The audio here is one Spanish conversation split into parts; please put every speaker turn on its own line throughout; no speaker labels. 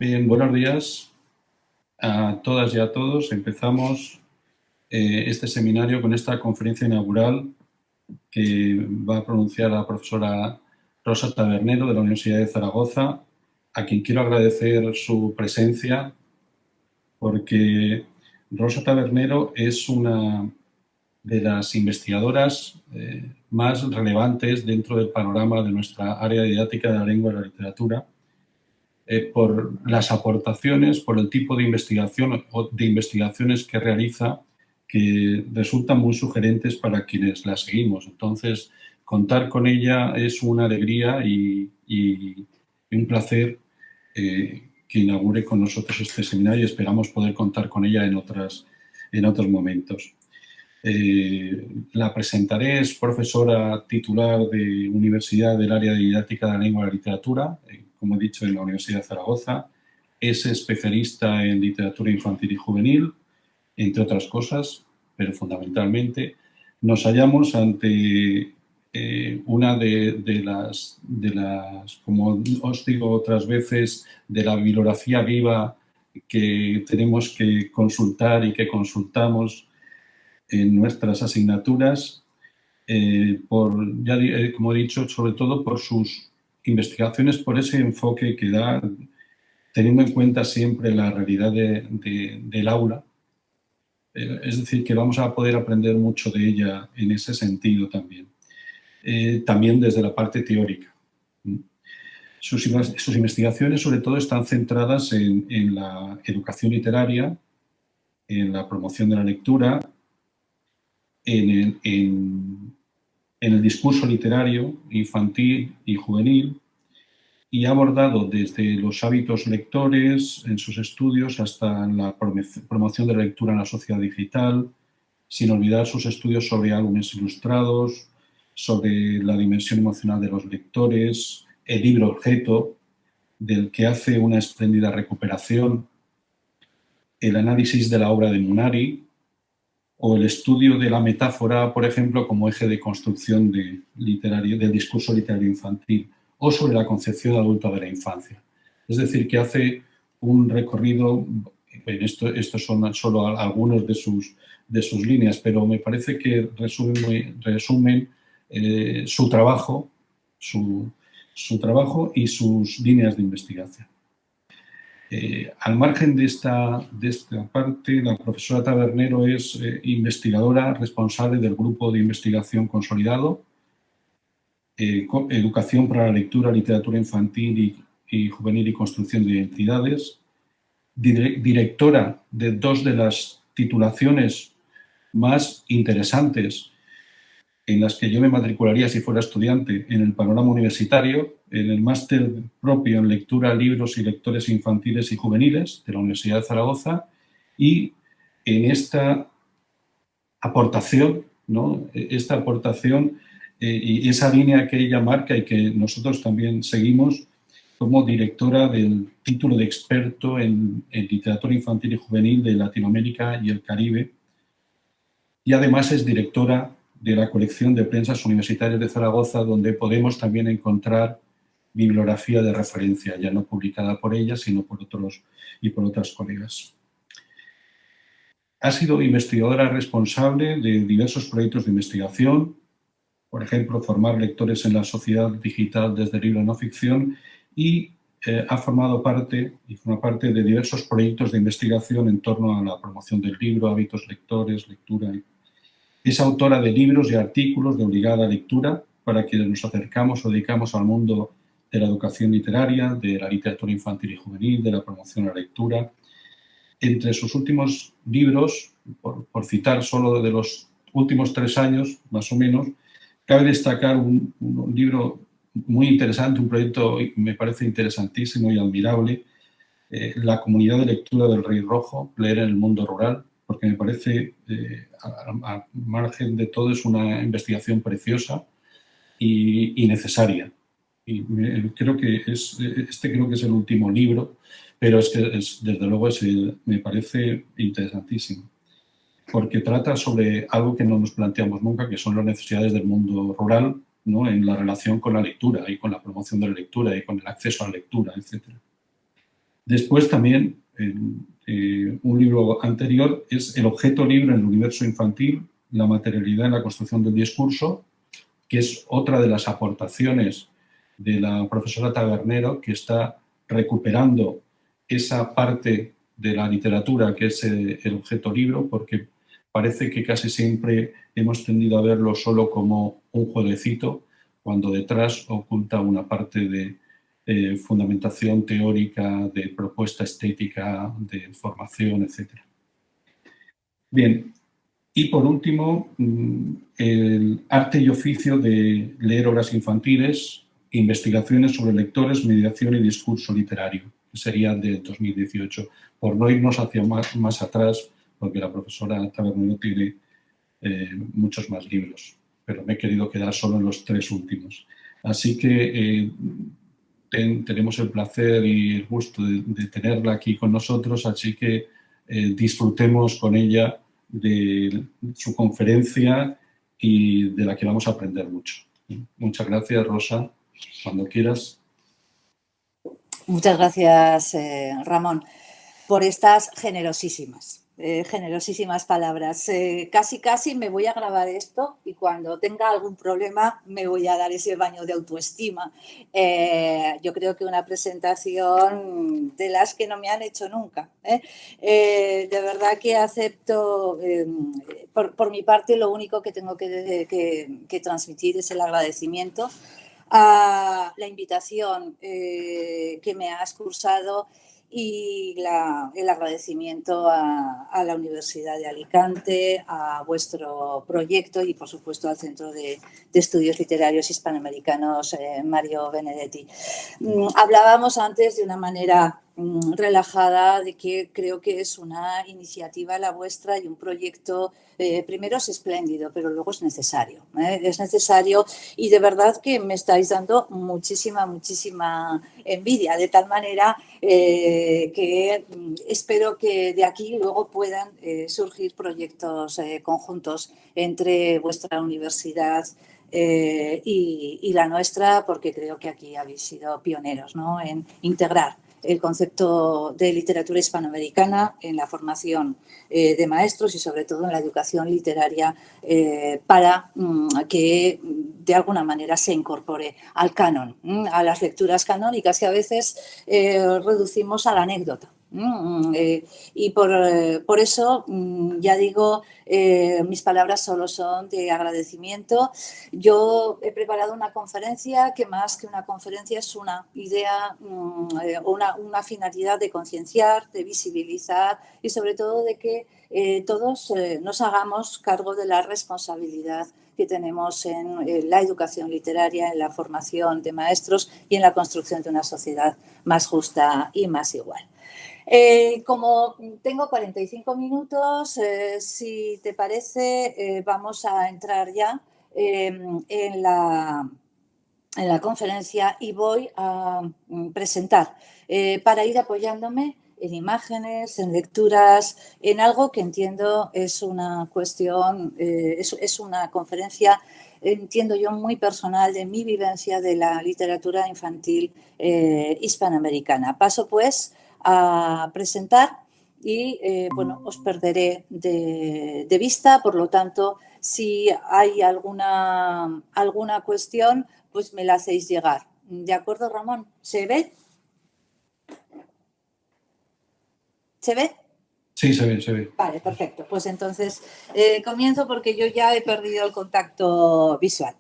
Bien, buenos días a todas y a todos. Empezamos este seminario con esta conferencia inaugural que va a pronunciar la profesora Rosa Tabernero de la Universidad de Zaragoza, a quien quiero agradecer su presencia porque Rosa Tabernero es una de las investigadoras más relevantes dentro del panorama de nuestra área didáctica de la lengua y la literatura. Por las aportaciones, por el tipo de investigación o de investigaciones que realiza, que resultan muy sugerentes para quienes la seguimos. Entonces, contar con ella es una alegría y un placer que inaugure con nosotros este seminario y esperamos poder contar con ella en otros momentos. La presentaré, es profesora titular de Universidad del área de didáctica de la lengua y la literatura, como he dicho, en la Universidad de Zaragoza. Es especialista en literatura infantil y juvenil, entre otras cosas, pero fundamentalmente nos hallamos ante una de las, como os digo otras veces, de la bibliografía viva que tenemos que consultar y que consultamos en nuestras asignaturas, como he dicho, sobre todo por sus investigaciones, por ese enfoque que da, teniendo en cuenta siempre la realidad del aula. Es decir, que vamos a poder aprender mucho de ella en ese sentido también. También desde la parte teórica. Sus investigaciones, sobre todo, están centradas en la educación literaria, en la promoción de la lectura, en el discurso literario infantil y juvenil, y ha abordado desde los hábitos lectores en sus estudios hasta la promoción de la lectura en la sociedad digital, sin olvidar sus estudios sobre álbumes ilustrados, sobre la dimensión emocional de los lectores, el libro objeto, del que hace una espléndida recuperación, el análisis de la obra de Munari, o el estudio de la metáfora, por ejemplo, como eje de construcción del discurso literario infantil, o sobre la concepción adulta de la infancia. Es decir, que hace un recorrido, estos son solo algunos de sus líneas, pero me parece que resumen su trabajo y sus líneas de investigación. Al margen de esta parte, la profesora Tabernero es investigadora responsable del grupo de investigación consolidado, Educación para la lectura, literatura infantil y juvenil y construcción de identidades, directora de dos de las titulaciones más interesantes en las que yo me matricularía si fuera estudiante en el panorama universitario, en el máster propio en lectura, libros y lectores infantiles y juveniles de la Universidad de Zaragoza, y en esta aportación, ¿no? Esta aportación y esa línea que ella marca y que nosotros también seguimos como directora del título de experto en literatura infantil y juvenil de Latinoamérica y el Caribe, y además es directora de la colección de prensas universitarias de Zaragoza, donde podemos también encontrar bibliografía de referencia, ya no publicada por ella, sino por otras colegas. Ha sido investigadora responsable de diversos proyectos de investigación, por ejemplo, formar lectores en la sociedad digital desde el libro no ficción, y ha formado parte de diversos proyectos de investigación en torno a la promoción del libro, hábitos lectores, lectura. Es autora de libros y artículos de obligada lectura para quienes nos acercamos o dedicamos al mundo de la educación literaria, de la literatura infantil y juvenil, de la promoción de la lectura. Entre sus últimos libros, por citar solo de los últimos 3 años, más o menos, cabe destacar un libro muy interesante, un proyecto me parece interesantísimo y admirable, La comunidad de lectura del Rey Rojo, leer en el mundo rural, porque me parece, al margen de todo, es una investigación preciosa y necesaria. Y creo que creo que es el último libro, pero es que desde luego me parece interesantísimo, porque trata sobre algo que no nos planteamos nunca, que son las necesidades del mundo rural, ¿no? En la relación con la lectura y con la promoción de la lectura y con el acceso a la lectura, etc. Después también, un libro anterior es El objeto libre en el universo infantil, la materialidad en la construcción del discurso, que es otra de las aportaciones de la profesora Tabernero, que está recuperando esa parte de la literatura que es el objeto libro, porque parece que casi siempre hemos tendido a verlo solo como un jueguecito, cuando detrás oculta una parte de fundamentación teórica, de propuesta estética, de formación, etc. Bien, y por último, el arte y oficio de leer obras infantiles, investigaciones sobre lectores, mediación y discurso literario, que sería de 2018, por no irnos hacia más atrás, porque la profesora Tabernero tiene muchos más libros, pero me he querido quedar solo en los 3 últimos. Así que tenemos el placer y el gusto de tenerla aquí con nosotros, así que disfrutemos con ella de su conferencia y de la que vamos a aprender mucho. Muchas gracias, Rosa. Cuando quieras.
Muchas gracias, Ramón, por estas generosísimas palabras. Casi me voy a grabar esto y cuando tenga algún problema me voy a dar ese baño de autoestima. Yo creo que una presentación de las que no me han hecho nunca. De verdad que acepto, por mi parte, lo único que tengo que transmitir es el agradecimiento a la invitación que me has cursado y el agradecimiento a la Universidad de Alicante, a vuestro proyecto y, por supuesto, al Centro de Estudios Literarios Hispanoamericanos Mario Benedetti. Hablábamos antes de una manera relajada de que creo que es una iniciativa la vuestra y un proyecto, primero es espléndido, pero luego es necesario. Es necesario y de verdad que me estáis dando muchísima envidia, de tal manera que espero que de aquí luego puedan surgir proyectos conjuntos entre vuestra universidad y la nuestra, porque creo que aquí habéis sido pioneros, ¿no?, en integrar el concepto de literatura hispanoamericana en la formación de maestros y sobre todo en la educación literaria para que de alguna manera se incorpore al canon, a las lecturas canónicas que a veces reducimos a la anécdota. Y por eso, ya digo, mis palabras solo son de agradecimiento. Yo he preparado una conferencia que más que una conferencia es una idea, una finalidad de concienciar, de visibilizar y sobre todo de que todos nos hagamos cargo de la responsabilidad que tenemos en la educación literaria, en la formación de maestros y en la construcción de una sociedad más justa y más igual. Como tengo 45 minutos, si te parece, vamos a entrar ya en la conferencia y voy a presentar para ir apoyándome en imágenes, en lecturas, en algo que entiendo es una cuestión, es una conferencia, entiendo yo, muy personal de mi vivencia de la literatura infantil hispanoamericana. Paso pues a presentar y bueno, os perderé de vista, por lo tanto, si hay alguna cuestión, pues me la hacéis llegar. ¿De acuerdo, Ramón? ¿Se ve? ¿Se ve?
Sí, se ve, se ve.
Vale, perfecto. Pues entonces comienzo porque yo ya he perdido el contacto visual.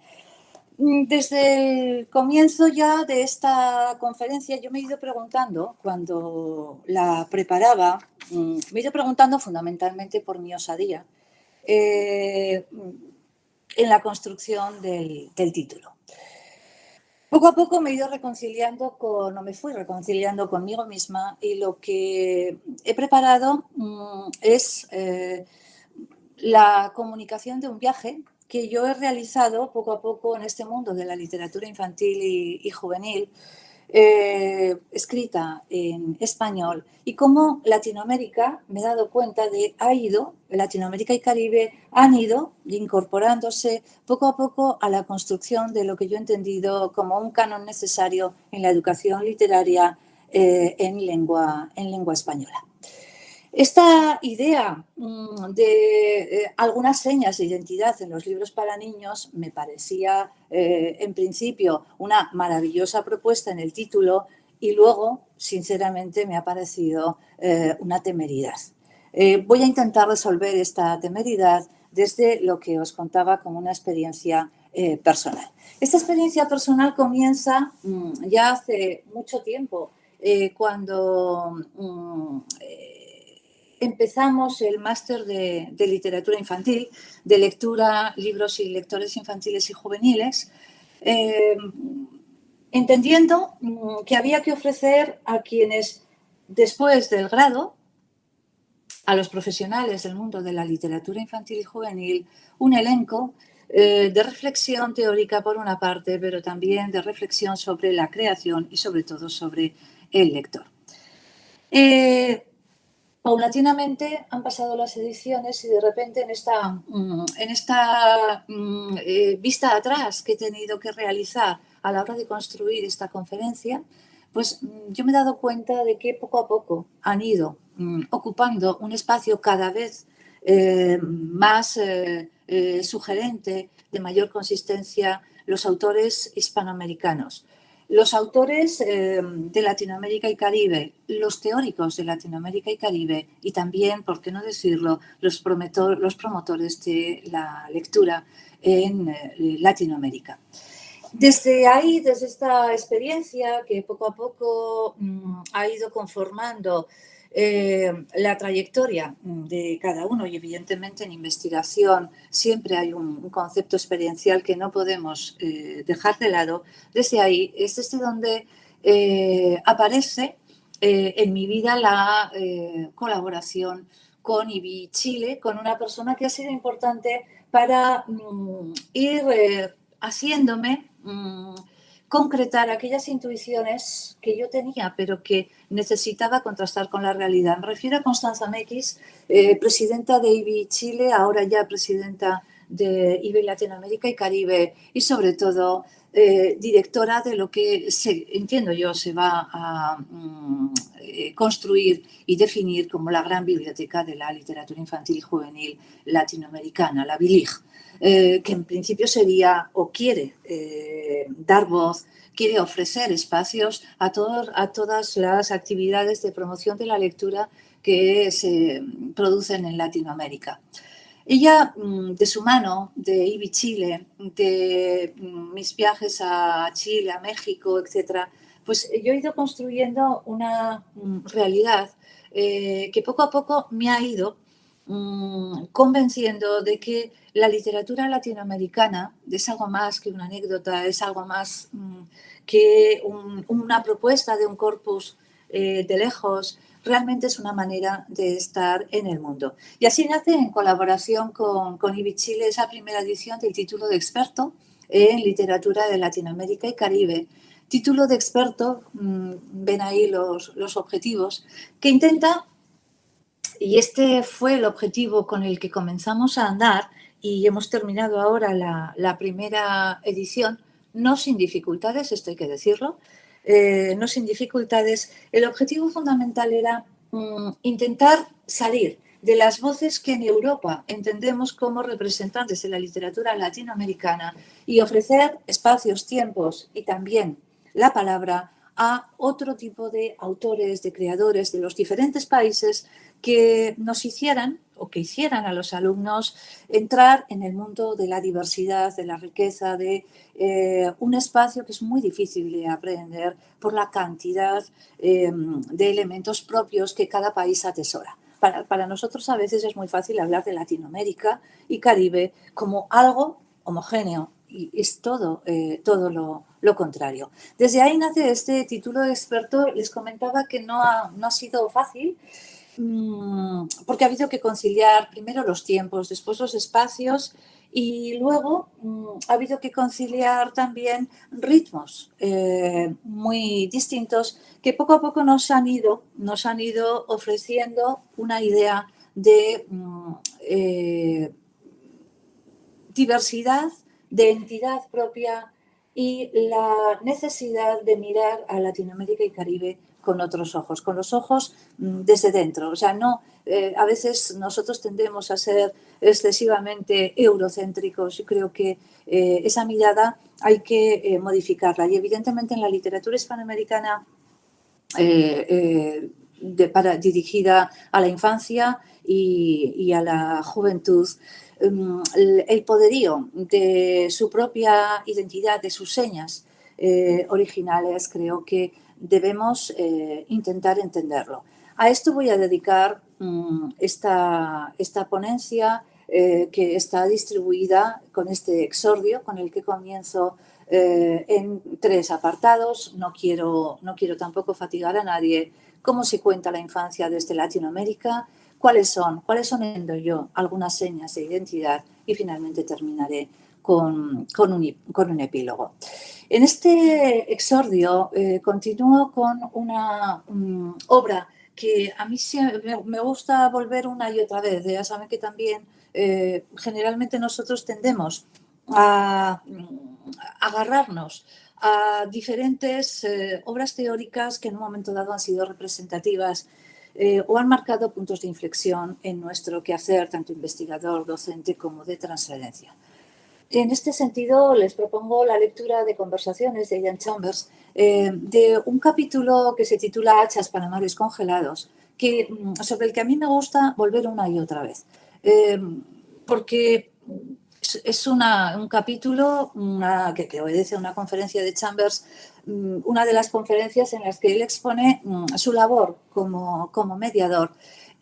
Desde el comienzo ya de esta conferencia yo me he ido preguntando, cuando la preparaba, me he ido preguntando fundamentalmente por mi osadía en la construcción del título. Poco a poco me he ido me fui reconciliando conmigo misma y lo que he preparado es la comunicación de un viaje que yo he realizado poco a poco en este mundo de la literatura infantil y juvenil, escrita en español, y cómo Latinoamérica, me he dado cuenta de, Latinoamérica y Caribe han ido incorporándose poco a poco a la construcción de lo que yo he entendido como un canon necesario en la educación literaria en lengua española. Esta idea de algunas señas de identidad en los libros para niños me parecía, en principio, una maravillosa propuesta en el título y luego, sinceramente, me ha parecido una temeridad. Voy a intentar resolver esta temeridad desde lo que os contaba como una experiencia personal. Esta experiencia personal comienza ya hace mucho tiempo, cuando empezamos el máster de literatura infantil, de lectura, libros y lectores infantiles y juveniles, entendiendo que había que ofrecer a quienes, después del grado, a los profesionales del mundo de la literatura infantil y juvenil, un elenco de reflexión teórica por una parte, pero también de reflexión sobre la creación y sobre todo sobre el lector. Paulatinamente han pasado las ediciones y de repente en esta vista atrás que he tenido que realizar a la hora de construir esta conferencia, pues yo me he dado cuenta de que poco a poco han ido ocupando un espacio cada vez más sugerente, de mayor consistencia, los autores hispanoamericanos. Los autores de Latinoamérica y Caribe, los teóricos de Latinoamérica y Caribe y también, por qué no decirlo, los promotores de la lectura en Latinoamérica. Desde ahí, desde esta experiencia que poco a poco ha ido conformando la trayectoria de cada uno y evidentemente en investigación siempre hay un concepto experiencial que no podemos dejar de lado. Desde ahí es desde donde aparece en mi vida la colaboración con IBI Chile, con una persona que ha sido importante para ir haciéndome concretar aquellas intuiciones que yo tenía, pero que necesitaba contrastar con la realidad. Me refiero a Constanza Mequis, presidenta de IBI Chile, ahora ya presidenta de IBI Latinoamérica y Caribe, y sobre todo directora de lo que, entiendo yo, se va a construir y definir como la gran biblioteca de la literatura infantil y juvenil latinoamericana, la BILIG. Que en principio sería o quiere dar voz, quiere ofrecer espacios a todas las actividades de promoción de la lectura que se producen en Latinoamérica. Ella, de su mano, de IBI Chile, de mis viajes a Chile, a México, etcétera, pues yo he ido construyendo una realidad que poco a poco me ha ido convenciendo de que la literatura latinoamericana es algo más que una anécdota, es algo más que una propuesta de un corpus de lejos, realmente es una manera de estar en el mundo. Y así nace, en colaboración con IBI Chile, esa primera edición del título de experto en literatura de Latinoamérica y Caribe. Título de experto, ven ahí los objetivos, que intenta, y este fue el objetivo con el que comenzamos a andar y hemos terminado ahora la primera edición, no sin dificultades, esto hay que decirlo, no sin dificultades. El objetivo fundamental era intentar salir de las voces que en Europa entendemos como representantes de la literatura latinoamericana y ofrecer espacios, tiempos y también la palabra a otro tipo de autores, de creadores de los diferentes países que nos hicieran o que hicieran a los alumnos entrar en el mundo de la diversidad, de la riqueza, de un espacio que es muy difícil de aprender por la cantidad de elementos propios que cada país atesora. Para nosotros a veces es muy fácil hablar de Latinoamérica y Caribe como algo homogéneo y es todo lo contrario. Desde ahí nace este título de experto. Les comentaba que no ha sido fácil porque ha habido que conciliar primero los tiempos, después los espacios y luego ha habido que conciliar también ritmos muy distintos que poco a poco nos han ido ofreciendo una idea de diversidad, de entidad propia y la necesidad de mirar a Latinoamérica y Caribe con otros ojos, con los ojos desde dentro. O sea, no, a veces nosotros tendemos a ser excesivamente eurocéntricos. Yo creo que esa mirada hay que modificarla. Y evidentemente en la literatura hispanoamericana dirigida a la infancia y a la juventud, el poderío de su propia identidad, de sus señas originales, creo que debemos intentar entenderlo. A esto voy a dedicar esta ponencia que está distribuida con este exordio con el que comienzo en 3 apartados. No quiero tampoco fatigar a nadie. ¿Cómo se cuenta la infancia desde Latinoamérica? ¿Cuáles son entiendo yo, algunas señas de identidad? Y finalmente terminaré con un epílogo. En este exordio continúo con una obra que a mí me gusta volver una y otra vez. Ya saben que también generalmente nosotros tendemos a agarrarnos a diferentes obras teóricas que en un momento dado han sido representativas o han marcado puntos de inflexión en nuestro quehacer, tanto investigador, docente como de transferencia. En este sentido, les propongo la lectura de Conversaciones de Ian Chambers, de un capítulo que se titula Hachas para mares congelados, sobre el que a mí me gusta volver una y otra vez, porque es un capítulo que obedece a una conferencia de Chambers, una de las conferencias en las que él expone su labor como mediador.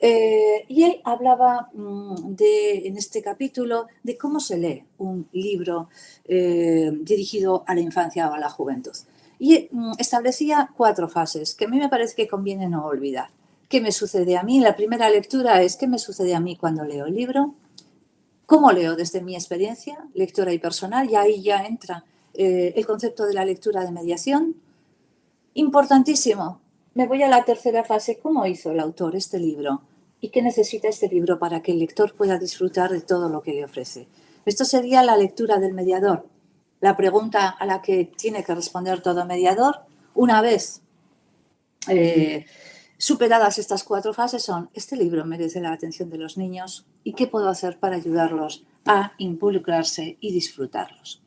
Y él hablaba en este capítulo de cómo se lee un libro dirigido a la infancia o a la juventud. Y establecía 4 fases que a mí me parece que conviene no olvidar. ¿Qué me sucede a mí? La primera lectura es ¿qué me sucede a mí cuando leo el libro? ¿Cómo leo desde mi experiencia, lectora y personal? Y ahí ya entra el concepto de la lectura de mediación. Importantísimo. Me voy a la tercera fase. ¿Cómo hizo el autor este libro? ¿Y qué necesita este libro para que el lector pueda disfrutar de todo lo que le ofrece? Esto sería la lectura del mediador, la pregunta a la que tiene que responder todo mediador. Una vez superadas estas 4 fases son: ¿este libro merece la atención de los niños? ¿Y qué puedo hacer para ayudarlos a involucrarse y disfrutarlos?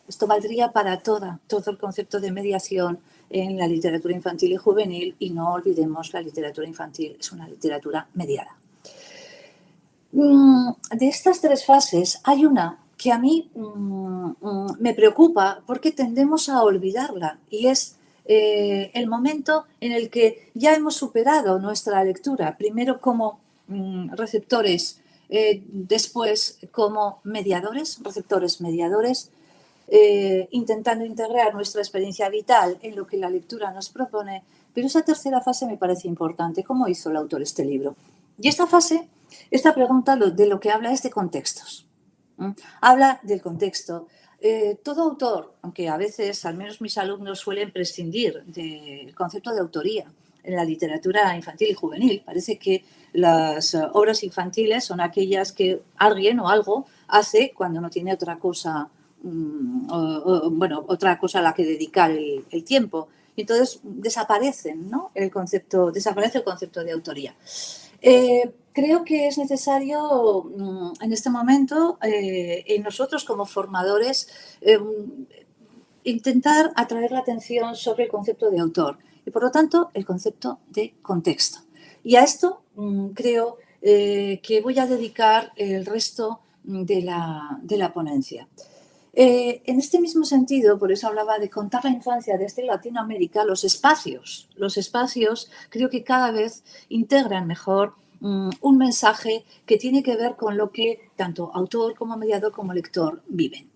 Esto valdría para todo el concepto de mediación en la literatura infantil y juvenil, y no olvidemos, la literatura infantil es una literatura mediada. De estas 3 fases hay una que a mí me preocupa porque tendemos a olvidarla, y es el momento en el que ya hemos superado nuestra lectura, primero como receptores, después como mediadores, receptores mediadores, intentando integrar nuestra experiencia vital en lo que la lectura nos propone. Pero esa tercera fase me parece importante. ¿Cómo hizo el autor este libro? Y esta pregunta de lo que habla es de contextos. Habla del contexto. Todo autor, aunque a veces, al menos mis alumnos, suelen prescindir del concepto de autoría en la literatura infantil y juvenil. Parece que las obras infantiles son aquellas que alguien o algo hace cuando no tiene otra cosa, otra cosa a la que dedicar el tiempo. Y entonces desaparecen, ¿no? Desaparece el concepto de autoría. Creo que es necesario en este momento, en nosotros como formadores, intentar atraer la atención sobre el concepto de autor y, por lo tanto, el concepto de contexto. Y a esto creo que voy a dedicar el resto de la ponencia. En este mismo sentido, por eso hablaba de contar la infancia desde Latinoamérica, los espacios creo que cada vez integran mejor un mensaje que tiene que ver con lo que tanto autor como mediador como lector viven.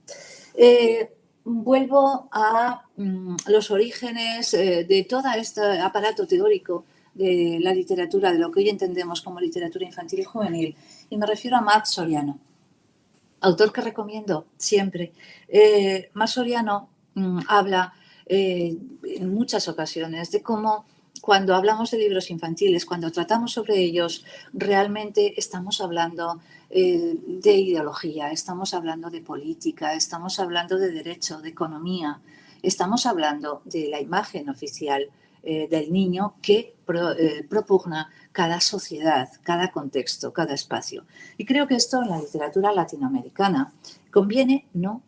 Vuelvo a los orígenes de todo este aparato teórico de la literatura, de lo que hoy entendemos como literatura infantil y juvenil, y me refiero a Marc Soriano, autor que recomiendo siempre. Marc Soriano habla en muchas ocasiones de cómo, cuando hablamos de libros infantiles, cuando tratamos sobre ellos, realmente estamos hablando de ideología, estamos hablando de política, estamos hablando de derecho, de economía. estamos hablando de la imagen oficial del niño que propugna cada sociedad, cada contexto, cada espacio. Y creo que esto en la literatura latinoamericana conviene no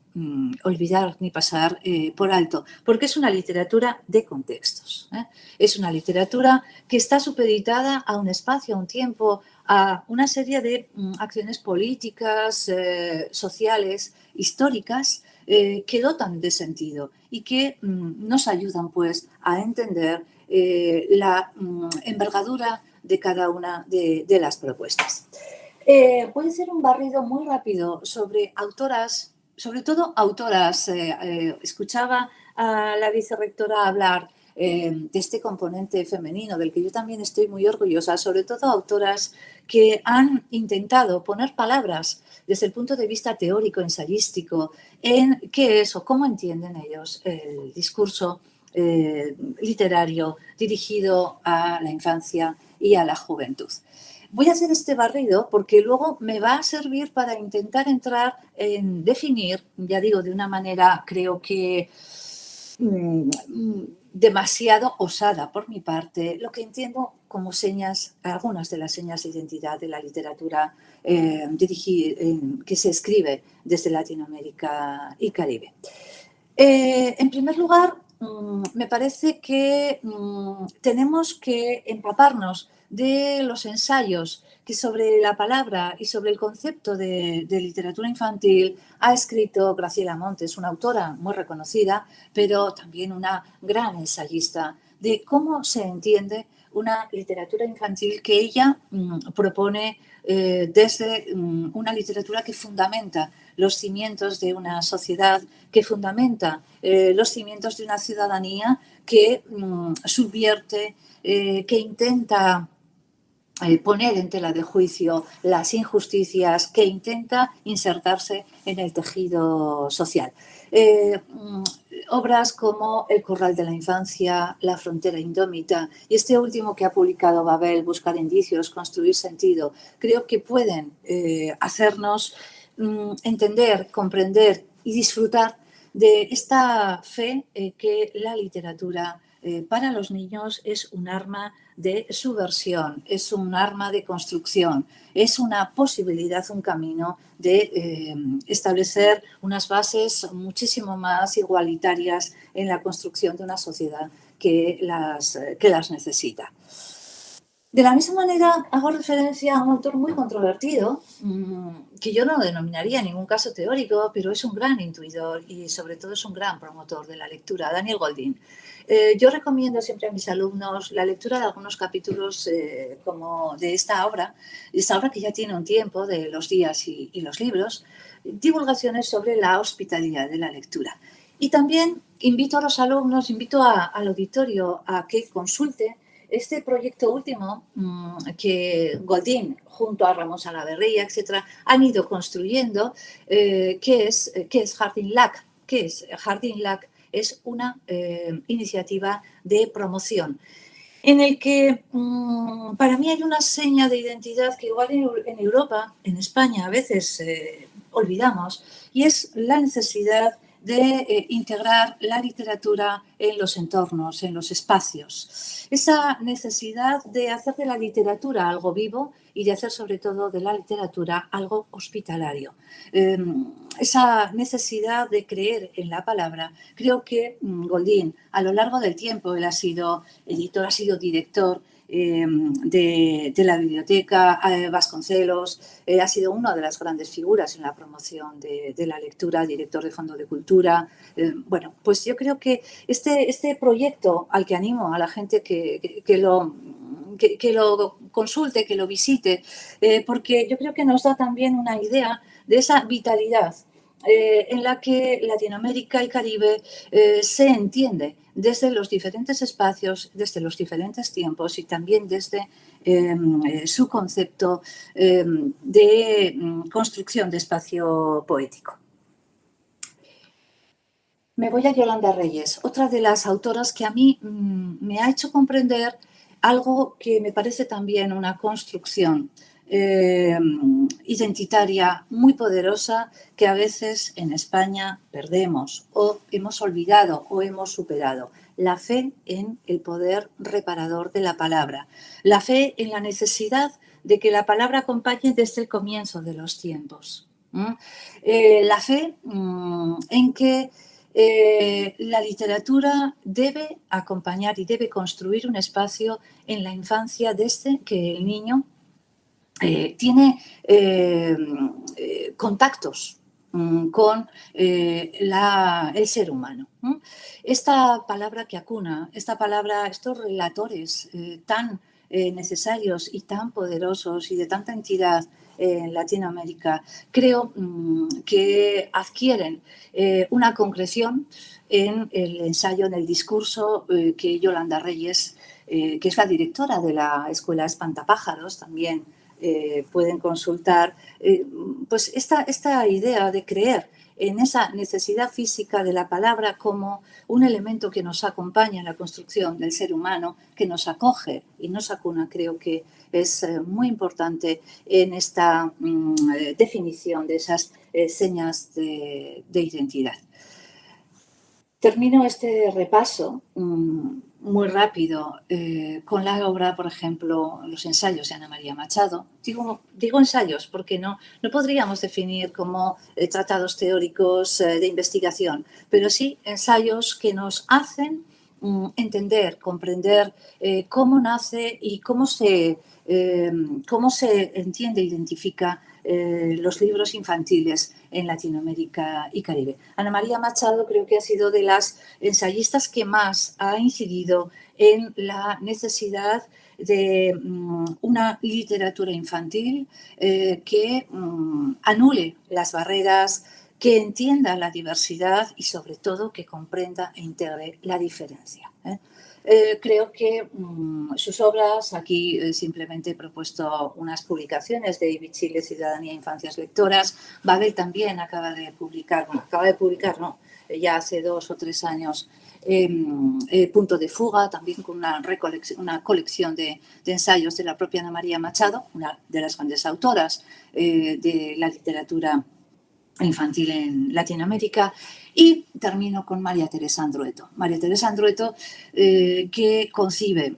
olvidar ni pasar por alto, porque es una literatura de contextos. Es una literatura que está supeditada a un espacio, a un tiempo, a una serie de acciones políticas, sociales, históricas, que dotan de sentido y que nos ayudan pues a entender la envergadura de cada una de las propuestas. Voy a hacer un barrido muy rápido sobre autoras, sobre todo autoras. Escuchaba a la vicerrectora hablar de este componente femenino del que yo también estoy muy orgullosa, sobre todo autoras que han intentado poner palabras desde el punto de vista teórico, ensayístico, en qué es o cómo entienden ellos el discurso literario dirigido a la infancia y a la juventud. Voy a hacer este barrido porque luego me va a servir para intentar entrar en definir, ya digo, de una manera creo que demasiado osada por mi parte, lo que entiendo como señas, algunas de las señas de identidad de la literatura que se escribe desde Latinoamérica y Caribe. En primer lugar, me parece que tenemos que empaparnos de los ensayos que sobre la palabra y sobre el concepto de literatura infantil ha escrito Graciela Montes, una autora muy reconocida, pero también una gran ensayista, de cómo se entiende una literatura infantil que ella propone desde una literatura que fundamenta los cimientos de una sociedad, que fundamenta los cimientos de una ciudadanía que subvierte, que intenta poner en tela de juicio las injusticias, que intenta insertarse en el tejido social. Obras como El corral de la infancia, La frontera indómita y este último que ha publicado Babel, Buscar indicios, construir sentido, creo que pueden hacernos entender, comprender y disfrutar de esta fe que la literatura para los niños es un arma de subversión, es un arma de construcción, es una posibilidad, un camino de establecer unas bases muchísimo más igualitarias en la construcción de una sociedad que las necesita. De la misma manera, hago referencia a un autor muy controvertido, que yo no denominaría en ningún caso teórico, pero es un gran intuidor y sobre todo es un gran promotor de la lectura, Daniel Goldin. Yo recomiendo siempre a mis alumnos la lectura de algunos capítulos como de esta obra que ya tiene un tiempo, de Los días y los libros, divulgaciones sobre la hospitalidad de la lectura. Y también invito a los alumnos, invito al auditorio a que consulte este proyecto último que Goldin, junto a Ramón Salaverría, etcétera, han ido construyendo, que es Jardín Lac. ¿Qué es Jardín Lac? Es una iniciativa de promoción en el que para mí hay una seña de identidad que igual en Europa, en España, a veces olvidamos, y es la necesidad de integrar la literatura en los entornos, en los espacios. Esa necesidad de hacer de la literatura algo vivo y de hacer sobre todo de la literatura algo hospitalario. Esa necesidad de creer en la palabra, creo que Goldin, a lo largo del tiempo, él ha sido editor, ha sido director de la biblioteca Vasconcelos, ha sido una de las grandes figuras en la promoción de la lectura, director de Fondo de Cultura. Bueno, pues yo creo que este proyecto al que animo a la gente que lo consulte, que lo visite, porque yo creo que nos da también una idea de esa vitalidad en la que Latinoamérica y Caribe se entiende desde los diferentes espacios, desde los diferentes tiempos y también desde su concepto de construcción de espacio poético. Me voy a Yolanda Reyes, otra de las autoras que a mí me ha hecho comprender algo que me parece también una construcción identitaria muy poderosa que a veces en España perdemos o hemos olvidado o hemos superado. La fe en el poder reparador de la palabra, la fe en la necesidad de que la palabra acompañe desde el comienzo de los tiempos. La fe en que la literatura debe acompañar y debe construir un espacio en la infancia desde que el niño tiene contactos con el ser humano. Esta palabra que acuna, estos relatores tan necesarios y tan poderosos y de tanta entidad en Latinoamérica, creo que adquieren una concreción en el ensayo, en el discurso que Yolanda Reyes, que es la directora de la Escuela Espantapájaros, también pueden consultar, pues esta idea de creer en esa necesidad física de la palabra como un elemento que nos acompaña en la construcción del ser humano, que nos acoge y nos acuna, creo que es muy importante en esta definición de esas señas de identidad. Termino este repaso muy rápido con la obra, por ejemplo, los ensayos de Ana María Machado. Digo ensayos porque no podríamos definir como tratados teóricos de investigación, pero sí ensayos que nos hacen entender, comprender cómo nace y cómo se entiende e identifica los libros infantiles en Latinoamérica y Caribe. Ana María Machado creo que ha sido de las ensayistas que más ha incidido en la necesidad de una literatura infantil que anule las barreras, que entienda la diversidad y sobre todo que comprenda e integre la diferencia. Creo que sus obras, aquí simplemente he propuesto unas publicaciones de David Chile, Ciudadanía e Infancias Lectoras. Babel también acaba de publicar, ya hace 2 o 3 años, Punto de Fuga, también con una colección de ensayos de la propia Ana María Machado, una de las grandes autoras de la literatura infantil en Latinoamérica. Y termino con María Teresa Andrueto. María Teresa Andrueto que concibe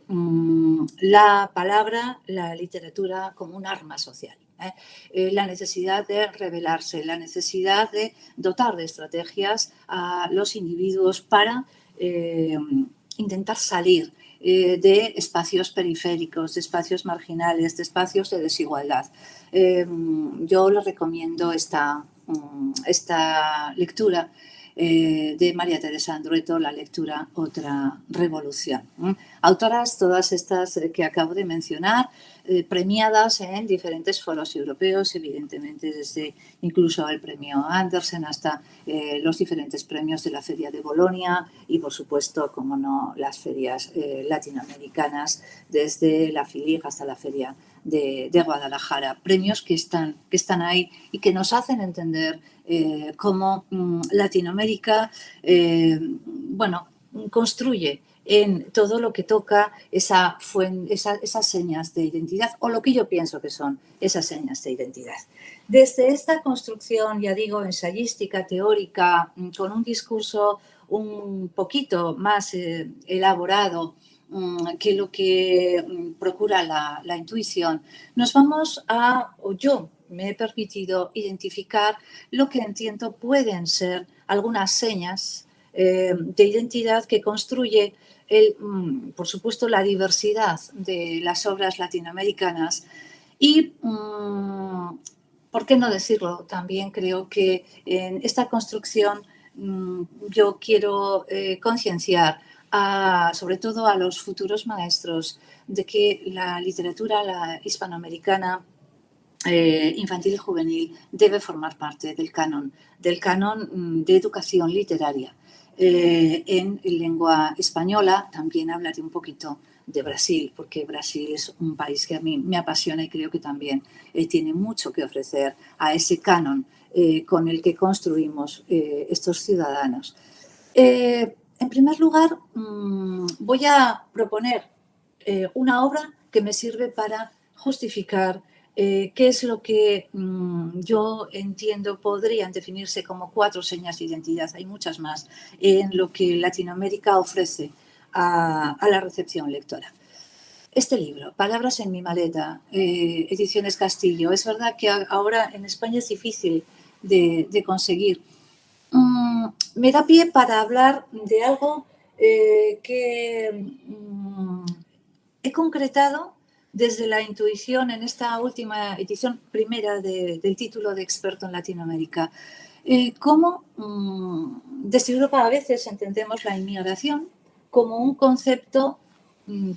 la palabra, la literatura como un arma social. La necesidad de revelarse, la necesidad de dotar de estrategias a los individuos para intentar salir de espacios periféricos, de espacios marginales, de espacios de desigualdad. Yo les recomiendo esta lectura de María Teresa Andrueto, la lectura Otra Revolución. Autoras todas estas que acabo de mencionar, premiadas en diferentes foros europeos, evidentemente desde incluso el premio Andersen hasta los diferentes premios de la Feria de Bolonia y, por supuesto, como no, las ferias latinoamericanas, desde la FILIG hasta la Feria de Guadalajara. Premios que están ahí y que nos hacen entender cómo Latinoamérica construye en todo lo que toca esas señas de identidad, o lo que yo pienso que son esas señas de identidad. Desde esta construcción, ya digo, ensayística, teórica, con un discurso un poquito más elaborado que lo que procura la intuición, nos vamos o yo me he permitido identificar lo que entiendo pueden ser algunas señas de identidad que construye por supuesto, la diversidad de las obras latinoamericanas y, ¿por qué no decirlo? También creo que en esta construcción yo quiero concienciar sobre todo a los futuros maestros de que la literatura la hispanoamericana infantil y juvenil debe formar parte del canon de educación literaria. En lengua española también hablaré un poquito de Brasil, porque Brasil es un país que a mí me apasiona y creo que también tiene mucho que ofrecer a ese canon con el que construimos estos ciudadanos. En primer lugar, voy a proponer una obra que me sirve para justificar ¿Qué es lo que yo entiendo podrían definirse como 4 señas de identidad? Hay muchas más en lo que Latinoamérica ofrece a la recepción lectora. Este libro, Palabras en mi maleta, Ediciones Castillo, es verdad que ahora en España es difícil de conseguir. Me da pie para hablar de algo que he concretado desde la intuición en esta última edición primera del título de experto en Latinoamérica. Cómo desde Europa a veces entendemos la inmigración como un concepto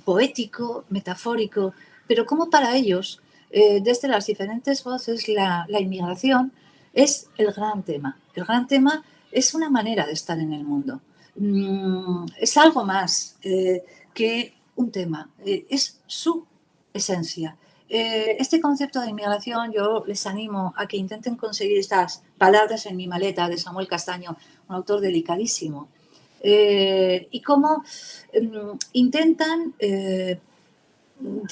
poético, metafórico, pero como para ellos, desde las diferentes voces, la inmigración es el gran tema. El gran tema es una manera de estar en el mundo. Es algo más que un tema, es su esencia. Este concepto de inmigración, yo les animo a que intenten conseguir estas palabras en mi maleta de Samuel Castaño, un autor delicadísimo, y cómo intentan de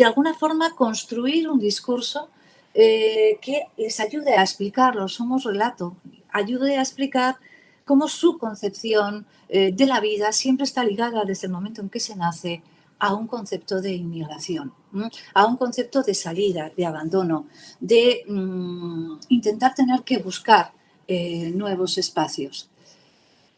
alguna forma construir un discurso que les ayude a explicarlo, somos relato, ayude a explicar cómo su concepción de la vida siempre está ligada desde el momento en que se nace a un concepto de inmigración, a un concepto de salida, de abandono, de intentar tener que buscar nuevos espacios.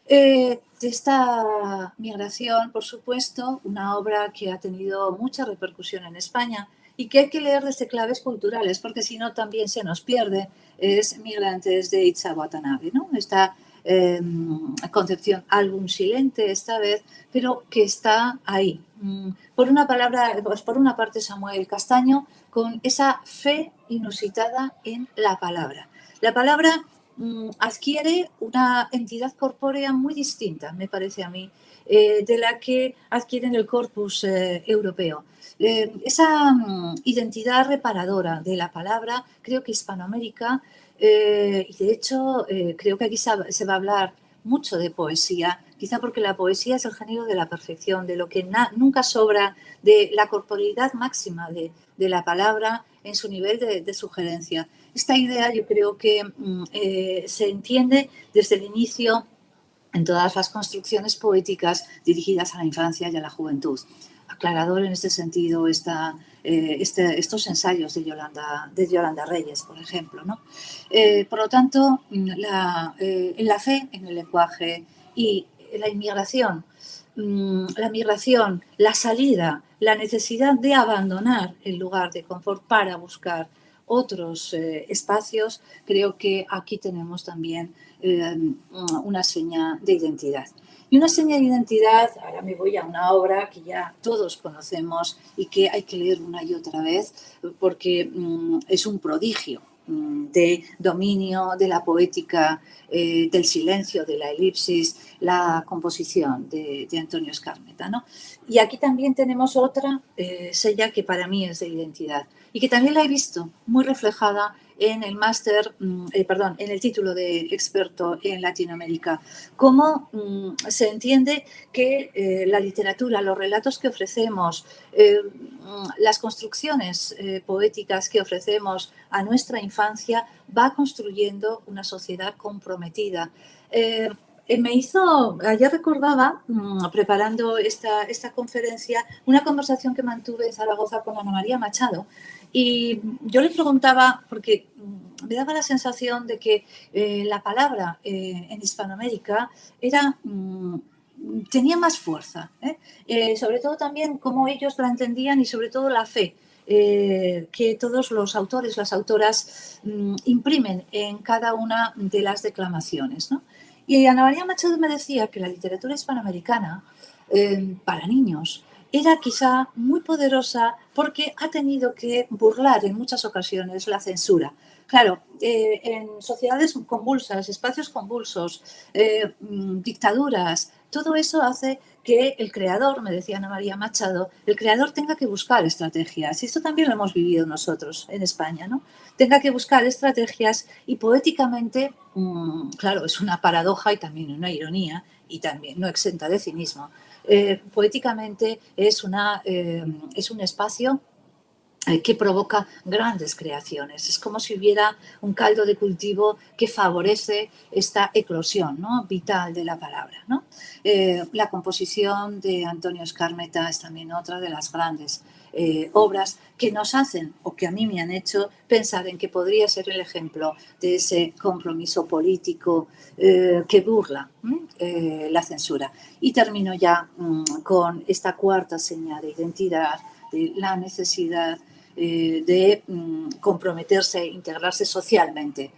De esta migración, por supuesto, una obra que ha tenido mucha repercusión en España y que hay que leer desde claves culturales, porque si no también se nos pierde, es Migrantes de Itza Watanabe, ¿no? Esta concepción, álbum silente esta vez, pero que está ahí. Por una parte Samuel Castaño, con esa fe inusitada en la palabra. La palabra adquiere una entidad corpórea muy distinta, me parece a mí, de la que adquieren el corpus europeo. Esa identidad reparadora de la palabra, creo que Hispanoamérica, y de hecho creo que aquí se va a hablar mucho de poesía, quizá porque la poesía es el género de la perfección, de lo que nunca sobra, de la corporeidad máxima de la palabra en su nivel de sugerencia. Esta idea yo creo que se entiende desde el inicio en todas las construcciones poéticas dirigidas a la infancia y a la juventud. Aclarador en este sentido estos ensayos de Yolanda Reyes, por ejemplo, ¿no? Por lo tanto, la fe en el lenguaje y la inmigración, la migración, la salida, la necesidad de abandonar el lugar de confort para buscar otros espacios, creo que aquí tenemos también una seña de identidad. Y una seña de identidad, ahora me voy a una obra que ya todos conocemos y que hay que leer una y otra vez porque es un prodigio de dominio de la poética, del silencio, de la elipsis, la composición de Antonio Skármeta, ¿no? Y aquí también tenemos otra seña que para mí es de identidad y que también la he visto muy reflejada en el en el título de experto en Latinoamérica. Cómo se entiende que la literatura, los relatos que ofrecemos, las construcciones poéticas que ofrecemos a nuestra infancia va construyendo una sociedad comprometida. Ayer recordaba, preparando esta conferencia, una conversación que mantuve en Zaragoza con Ana María Machado y yo le preguntaba, porque me daba la sensación de que la palabra en Hispanoamérica tenía más fuerza, sobre todo también cómo ellos la entendían y sobre todo la fe que todos los autores, las autoras imprimen en cada una de las declamaciones, ¿no? Y Ana María Machado me decía que la literatura hispanoamericana para niños era quizá muy poderosa porque ha tenido que burlar en muchas ocasiones la censura. Claro, en sociedades convulsas, espacios convulsos, dictaduras, todo eso hace que el creador, me decía Ana María Machado, el creador tenga que buscar estrategias. Y esto también lo hemos vivido nosotros en España, ¿no? Tenga que buscar estrategias y poéticamente, claro, es una paradoja y también una ironía y también no exenta de cinismo. Poéticamente es un espacio que provoca grandes creaciones. Es como si hubiera un caldo de cultivo que favorece esta eclosión, ¿no?, vital de la palabra, ¿no? La composición de Antonio Skármeta es también otra de las grandes obras que nos hacen, o que a mí me han hecho, pensar en que podría ser el ejemplo de ese compromiso político que burla la censura. Y termino ya con esta cuarta señal de identidad, de la necesidad de comprometerse e integrarse socialmente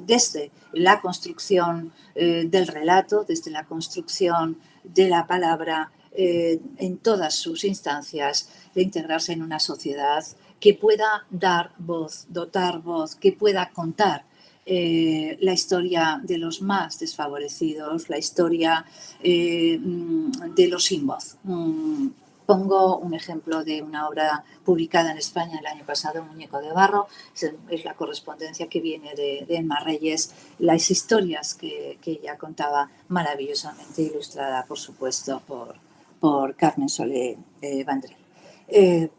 desde la construcción del relato, desde la construcción de la palabra en todas sus instancias, de integrarse en una sociedad que pueda dar voz, dotar voz, que pueda contar la historia de los más desfavorecidos, la historia de los sin voz. Pongo un ejemplo de una obra publicada en España el año pasado, Muñeco de barro. Es la correspondencia que viene de Emma Reyes, las historias que ella contaba, maravillosamente ilustrada, por supuesto, por Carmen Solé Vendrell.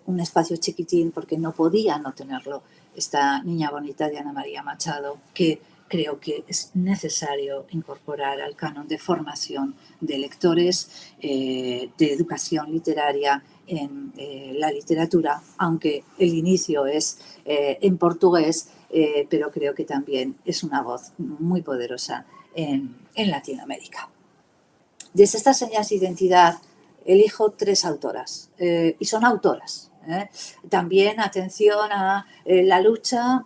Un espacio chiquitín porque no podía no tenerlo esta niña bonita de Ana María Machado, que creo que es necesario incorporar al canon de formación de lectores, de educación literaria en la literatura, aunque el inicio es en portugués, pero creo que también es una voz muy poderosa en Latinoamérica. Desde estas señas de identidad elijo 3 autoras, y son autoras. También atención a la lucha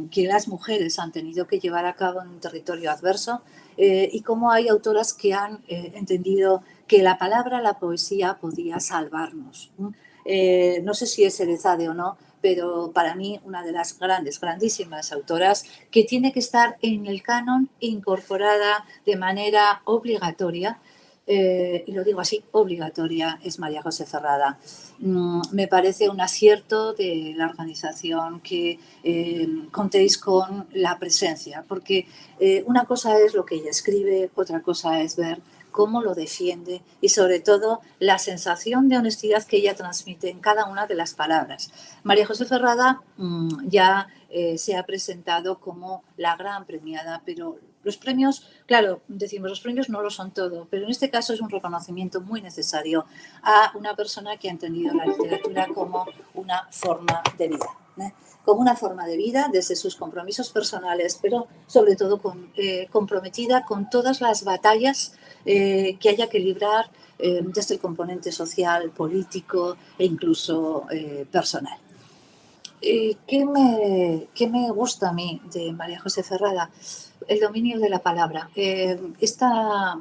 que las mujeres han tenido que llevar a cabo en un territorio adverso y cómo hay autoras que han entendido que la palabra, la poesía podía salvarnos. No sé si es Cerezade o no, pero para mí una de las grandísimas autoras que tiene que estar en el canon incorporada de manera obligatoria. Y lo digo así, obligatoria, es María José Ferrada. Me parece un acierto de la organización que contéis con la presencia, porque una cosa es lo que ella escribe, otra cosa es ver cómo lo defiende y sobre todo la sensación de honestidad que ella transmite en cada una de las palabras. María José Ferrada ya se ha presentado como la gran premiada, pero los premios, claro, decimos los premios no lo son todo, pero en este caso es un reconocimiento muy necesario a una persona que ha entendido la literatura como una forma de vida, como una forma de vida desde sus compromisos personales, pero sobre todo comprometida con todas las batallas que haya que librar desde el componente social, político e incluso personal. ¿Qué me gusta a mí de María José Ferrada? El dominio de la palabra. Esta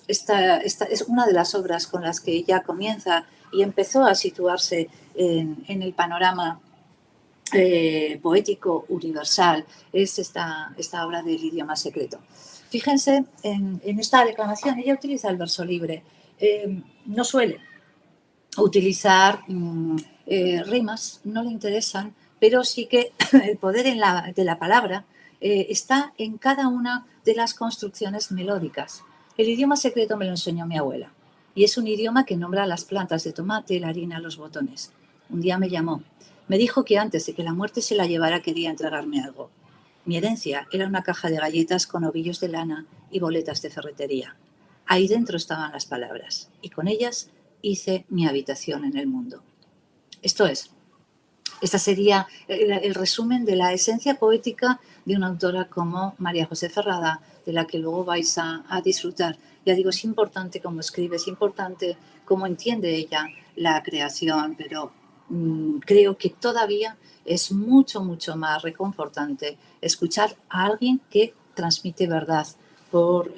es una de las obras con las que ella comienza y empezó a situarse en el panorama poético universal. Es esta obra del idioma secreto. Fíjense en esta declamación, ella utiliza el verso libre. No suele utilizar rimas, no le interesan, pero sí que el poder de la palabra está en cada una de las construcciones melódicas. El idioma secreto me lo enseñó mi abuela y es un idioma que nombra las plantas de tomate, la harina, los botones. Un día me llamó, me dijo que antes de que la muerte se la llevara quería entregarme algo. Mi herencia era una caja de galletas con ovillos de lana y boletas de ferretería. Ahí dentro estaban las palabras y con ellas hice mi habitación en el mundo. Esto es, este sería el resumen de la esencia poética de una autora como María José Ferrada, de la que luego vais a disfrutar. Ya digo, es importante cómo escribe, es importante cómo entiende ella la creación, pero creo que todavía es mucho, mucho más reconfortante escuchar a alguien que transmite verdad por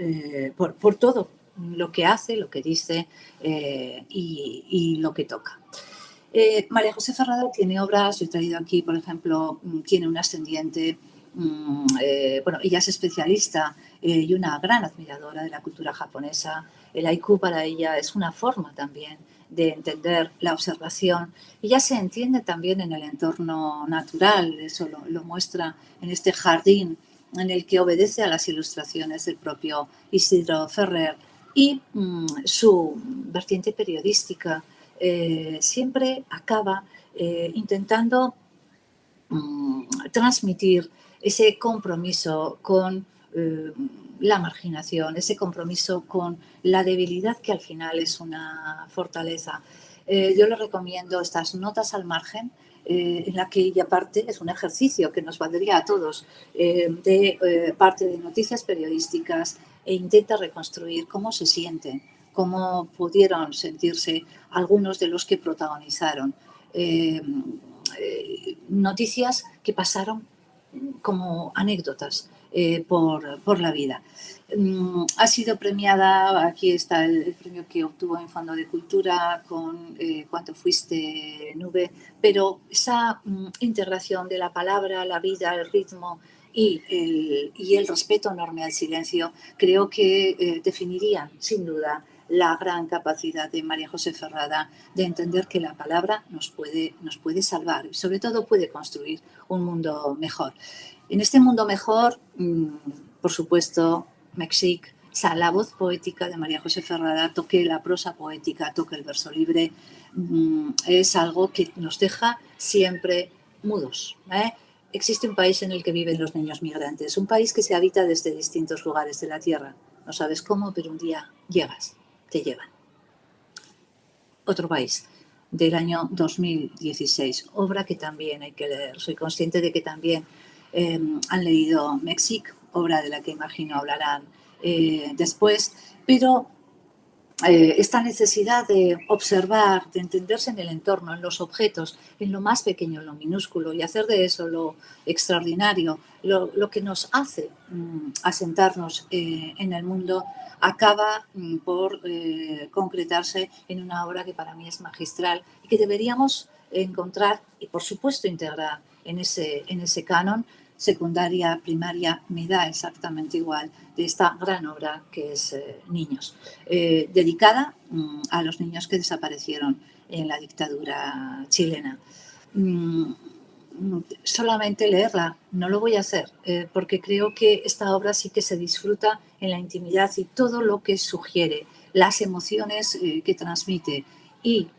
todo lo que hace, lo que dice y lo que toca. María José Ferrada tiene obras, yo he traído aquí, por ejemplo, tiene un ascendiente, bueno, ella es especialista y una gran admiradora de la cultura japonesa. El haiku para ella es una forma también de entender la observación. Ella se entiende también en el entorno natural, eso lo muestra en este jardín en el que obedece a las ilustraciones del propio Isidro Ferrer y su vertiente periodística siempre acaba intentando transmitir ese compromiso con la marginación, ese compromiso con la debilidad que al final es una fortaleza. Yo les recomiendo estas notas al margen, en la que ella parte, es un ejercicio que nos valdría a todos, parte de noticias periodísticas e intenta reconstruir cómo se sienten, cómo pudieron sentirse algunos de los que protagonizaron. Noticias que pasaron como anécdotas por la vida. Ha sido premiada, aquí está el premio que obtuvo en Fondo de Cultura con Cuánto fuiste nube, pero esa integración de la palabra, la vida, el ritmo y el respeto enorme al silencio, creo que definirían sin duda la gran capacidad de María José Ferrada de entender que la palabra nos puede salvar y sobre todo puede construir un mundo mejor. En este mundo mejor, por supuesto, Mexic, o sea, la voz poética de María José Ferrada, toque la prosa poética, toque el verso libre, es algo que nos deja siempre mudos. Existe un país en el que viven los niños migrantes, un país que se habita desde distintos lugares de la tierra. No sabes cómo, pero un día llegas, te llevan. Otro país, del año 2016, obra que también hay que leer. Soy consciente de que también han leído Mexic, obra de la que imagino hablarán después, pero esta necesidad de observar, de entenderse en el entorno, en los objetos, en lo más pequeño, en lo minúsculo, y hacer de eso lo extraordinario, lo que nos hace asentarnos en el mundo, acaba por concretarse en una obra que para mí es magistral y que deberíamos encontrar y, por supuesto, integrar en ese canon. Secundaria, primaria, me da exactamente igual, de esta gran obra que es Niños, dedicada a los niños que desaparecieron en la dictadura chilena. Solamente leerla, no lo voy a hacer, porque creo que esta obra sí que se disfruta en la intimidad y todo lo que sugiere, las emociones que transmite y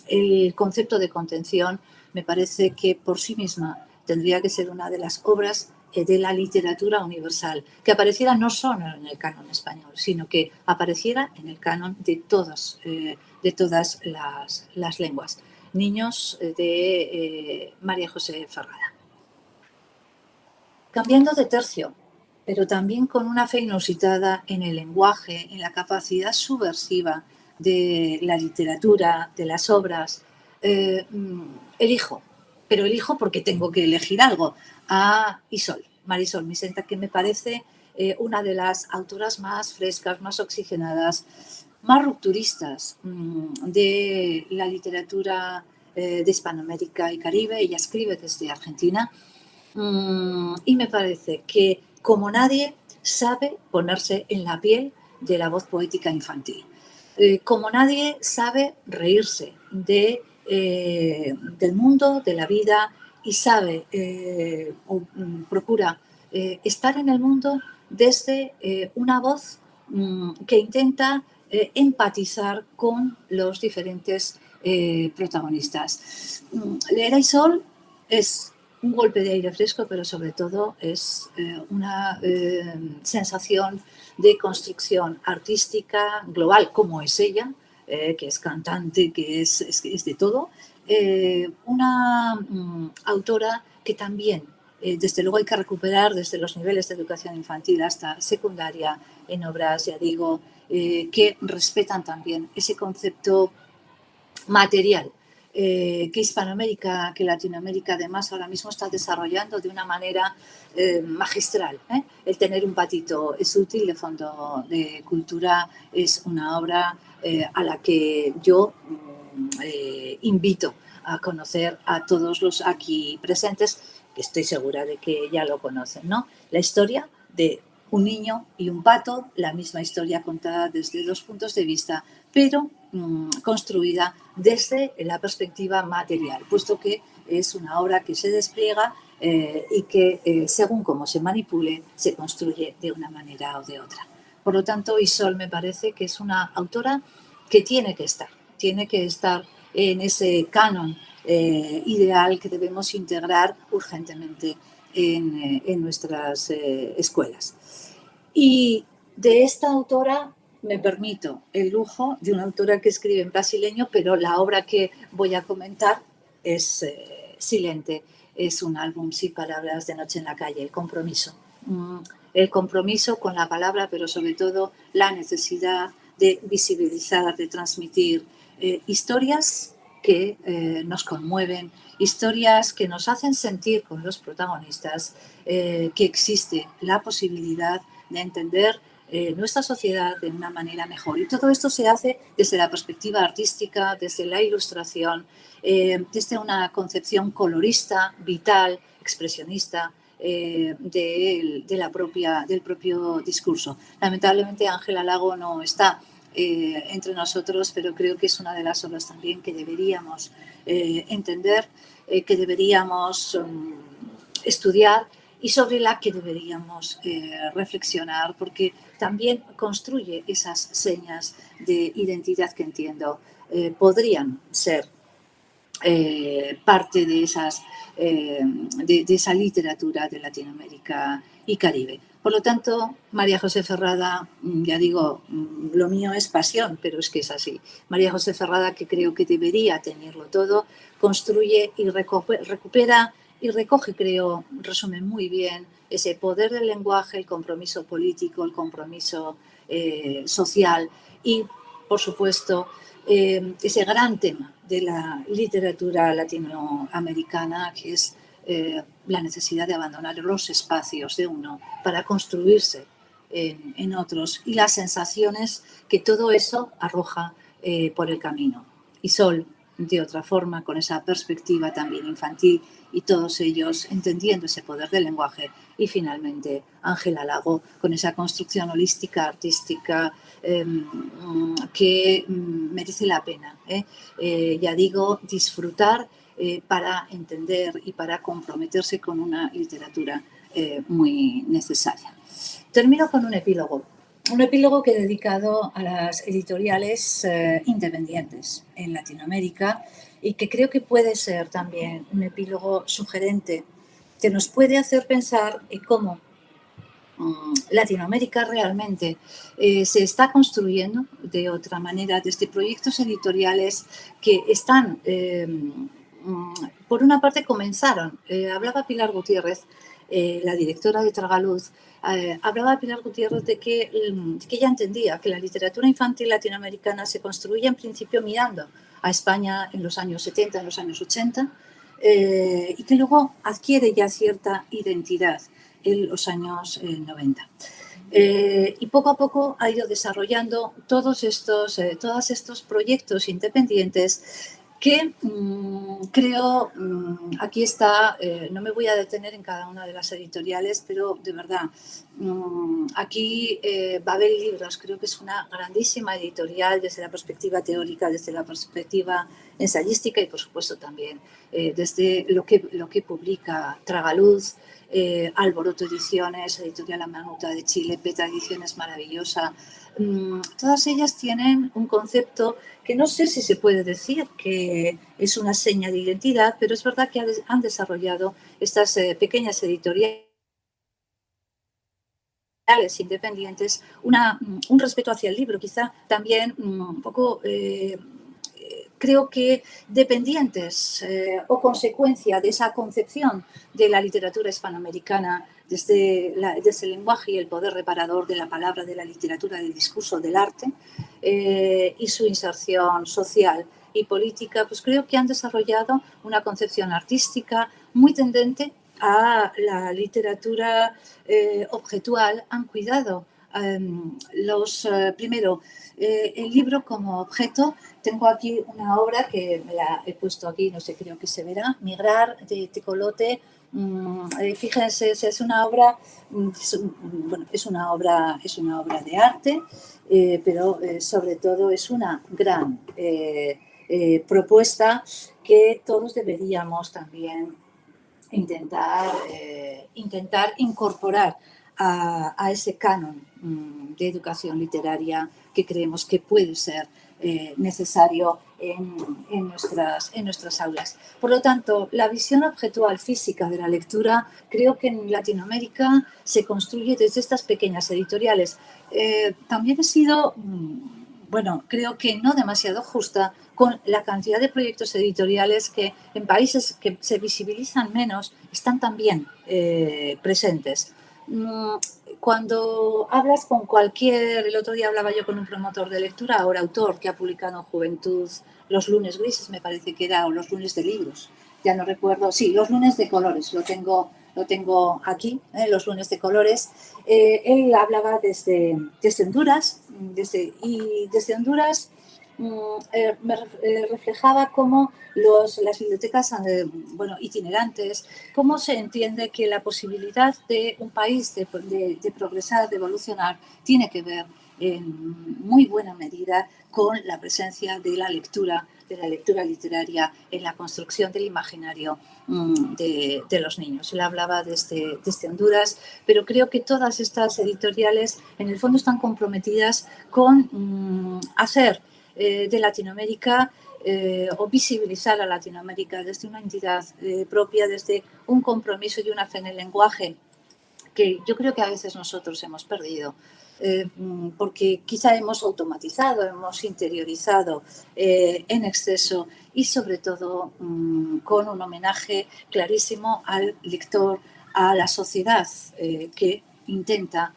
el concepto de contención, me parece que por sí misma tendría que ser una de las obras de la literatura universal, que apareciera no solo en el canon español, sino que apareciera en el canon de todas las lenguas. Niños de María José Ferrada. Cambiando de tercio, pero también con una fe inusitada en el lenguaje, en la capacidad subversiva de la literatura, de las obras, elijo porque tengo que elegir algo, a Marisol Misenta, que me parece una de las autoras más frescas, más oxigenadas, más rupturistas de la literatura de Hispanoamérica y Caribe. Ella escribe desde Argentina y me parece que, como nadie, sabe ponerse en la piel de la voz poética infantil. Como nadie, sabe reírse del mundo, de la vida, y sabe o procura estar en el mundo desde una voz que intenta empatizar con los diferentes protagonistas. Leer a Isol es un golpe de aire fresco, pero sobre todo es una sensación de construcción artística global, como es ella, que es cantante, que es de todo. Una autora que también, desde luego, hay que recuperar desde los niveles de educación infantil hasta secundaria, en obras, ya digo, que respetan también ese concepto material que Hispanoamérica, que Latinoamérica además ahora mismo está desarrollando de una manera magistral. El tener un patito es útil, de Fondo de Cultura es una obra a la que yo invito a conocer a todos los aquí presentes, que estoy segura de que ya lo conocen, ¿no? La historia de un niño y un pato, la misma historia contada desde dos puntos de vista, pero construida desde la perspectiva material, puesto que es una obra que se despliega y que, según cómo se manipule, se construye de una manera o de otra. Por lo tanto, Isol me parece que es una autora que tiene que estar en ese canon ideal que debemos integrar urgentemente en nuestras escuelas. Y de esta autora me permito el lujo de una autora que escribe en brasileño, pero la obra que voy a comentar es silente. Es un álbum sin palabras de Noche en la calle, El compromiso. El compromiso con la palabra, pero sobre todo la necesidad de visibilizar, de transmitir historias que nos conmueven, historias que nos hacen sentir con los protagonistas que existe la posibilidad de entender nuestra sociedad de una manera mejor. Y todo esto se hace desde la perspectiva artística, desde la ilustración, desde una concepción colorista, vital, expresionista del propio discurso. Lamentablemente Ángela Lago no está entre nosotros, pero creo que es una de las obras también que deberíamos entender, que deberíamos estudiar y sobre la que deberíamos reflexionar, porque también construye esas señas de identidad que entiendo podrían ser parte de esa literatura de Latinoamérica y Caribe. Por lo tanto, María José Ferrada, ya digo, lo mío es pasión, pero es que es así. María José Ferrada, que creo que debería tenerlo todo, construye y recupera y recoge, creo, resume muy bien ese poder del lenguaje, el compromiso político, el compromiso social y, por supuesto, ese gran tema de la literatura latinoamericana, que es la necesidad de abandonar los espacios de uno para construirse en otros y las sensaciones que todo eso arroja por el camino. Y Sol, de otra forma, con esa perspectiva también infantil y todos ellos entendiendo ese poder del lenguaje. Y finalmente Ángela Lago con esa construcción holística, artística, que merece la pena. Ya digo, disfrutar para entender y para comprometerse con una literatura muy necesaria. Termino con un epílogo que he dedicado a las editoriales independientes en Latinoamérica y que creo que puede ser también un epílogo sugerente que nos puede hacer pensar en cómo Latinoamérica realmente se está construyendo de otra manera desde proyectos editoriales que están, por una parte comenzaron, hablaba Pilar Gutiérrez, la directora de Tragaluz, hablaba Pilar Gutiérrez de que ella entendía que la literatura infantil latinoamericana se construía en principio mirando a España en los años 70, en los años 80, y que luego adquiere ya cierta identidad en los años 90. Y poco a poco ha ido desarrollando todos estos proyectos independientes que creo, aquí está, no me voy a detener en cada una de las editoriales, pero de verdad, aquí Babel Libros creo que es una grandísima editorial desde la perspectiva teórica, desde la perspectiva ensayística y por supuesto también desde lo que publica Tragaluz, Alboroto Ediciones, Editorial La Manuta de Chile, Peta Ediciones maravillosa. Todas ellas tienen un concepto que no sé si se puede decir que es una seña de identidad, pero es verdad que han desarrollado estas pequeñas editoriales independientes un respeto hacia el libro, quizá también un poco... creo que dependientes o consecuencia de esa concepción de la literatura hispanoamericana desde el lenguaje y el poder reparador de la palabra, de la literatura, del discurso, del arte y su inserción social y política, pues creo que han desarrollado una concepción artística muy tendente a la literatura objetual, han cuidado primero el libro como objeto. Tengo aquí una obra que me la he puesto aquí, no sé, creo que se verá, Migrar, de Tecolote. Fíjense, es una obra, es una obra de arte, pero sobre todo es una gran propuesta que todos deberíamos también intentar incorporar a ese canon de educación literaria que creemos que puede ser necesario en nuestras aulas. Por lo tanto, la visión objetual física de la lectura creo que en Latinoamérica se construye desde estas pequeñas editoriales. También he sido, bueno, creo que no demasiado justa con la cantidad de proyectos editoriales que en países que se visibilizan menos están también presentes. Cuando hablas con cualquier, el otro día hablaba yo con un promotor de lectura, ahora autor, que ha publicado en Juventud Los lunes grises, me parece que era, o Los lunes de libros, ya no recuerdo, sí, Los lunes de colores, lo tengo aquí, Los lunes de colores. Él hablaba desde Honduras, desde Honduras me reflejaba cómo las bibliotecas itinerantes, cómo se entiende que la posibilidad de un país de progresar, de evolucionar, tiene que ver en muy buena medida con la presencia de la lectura literaria en la construcción del imaginario de los niños. Él hablaba desde Honduras, pero creo que todas estas editoriales en el fondo están comprometidas con hacer de Latinoamérica o visibilizar a Latinoamérica desde una entidad propia, desde un compromiso y una fe en el lenguaje que yo creo que a veces nosotros hemos perdido. Porque quizá hemos automatizado, hemos interiorizado en exceso y sobre todo con un homenaje clarísimo al lector, a la sociedad que intenta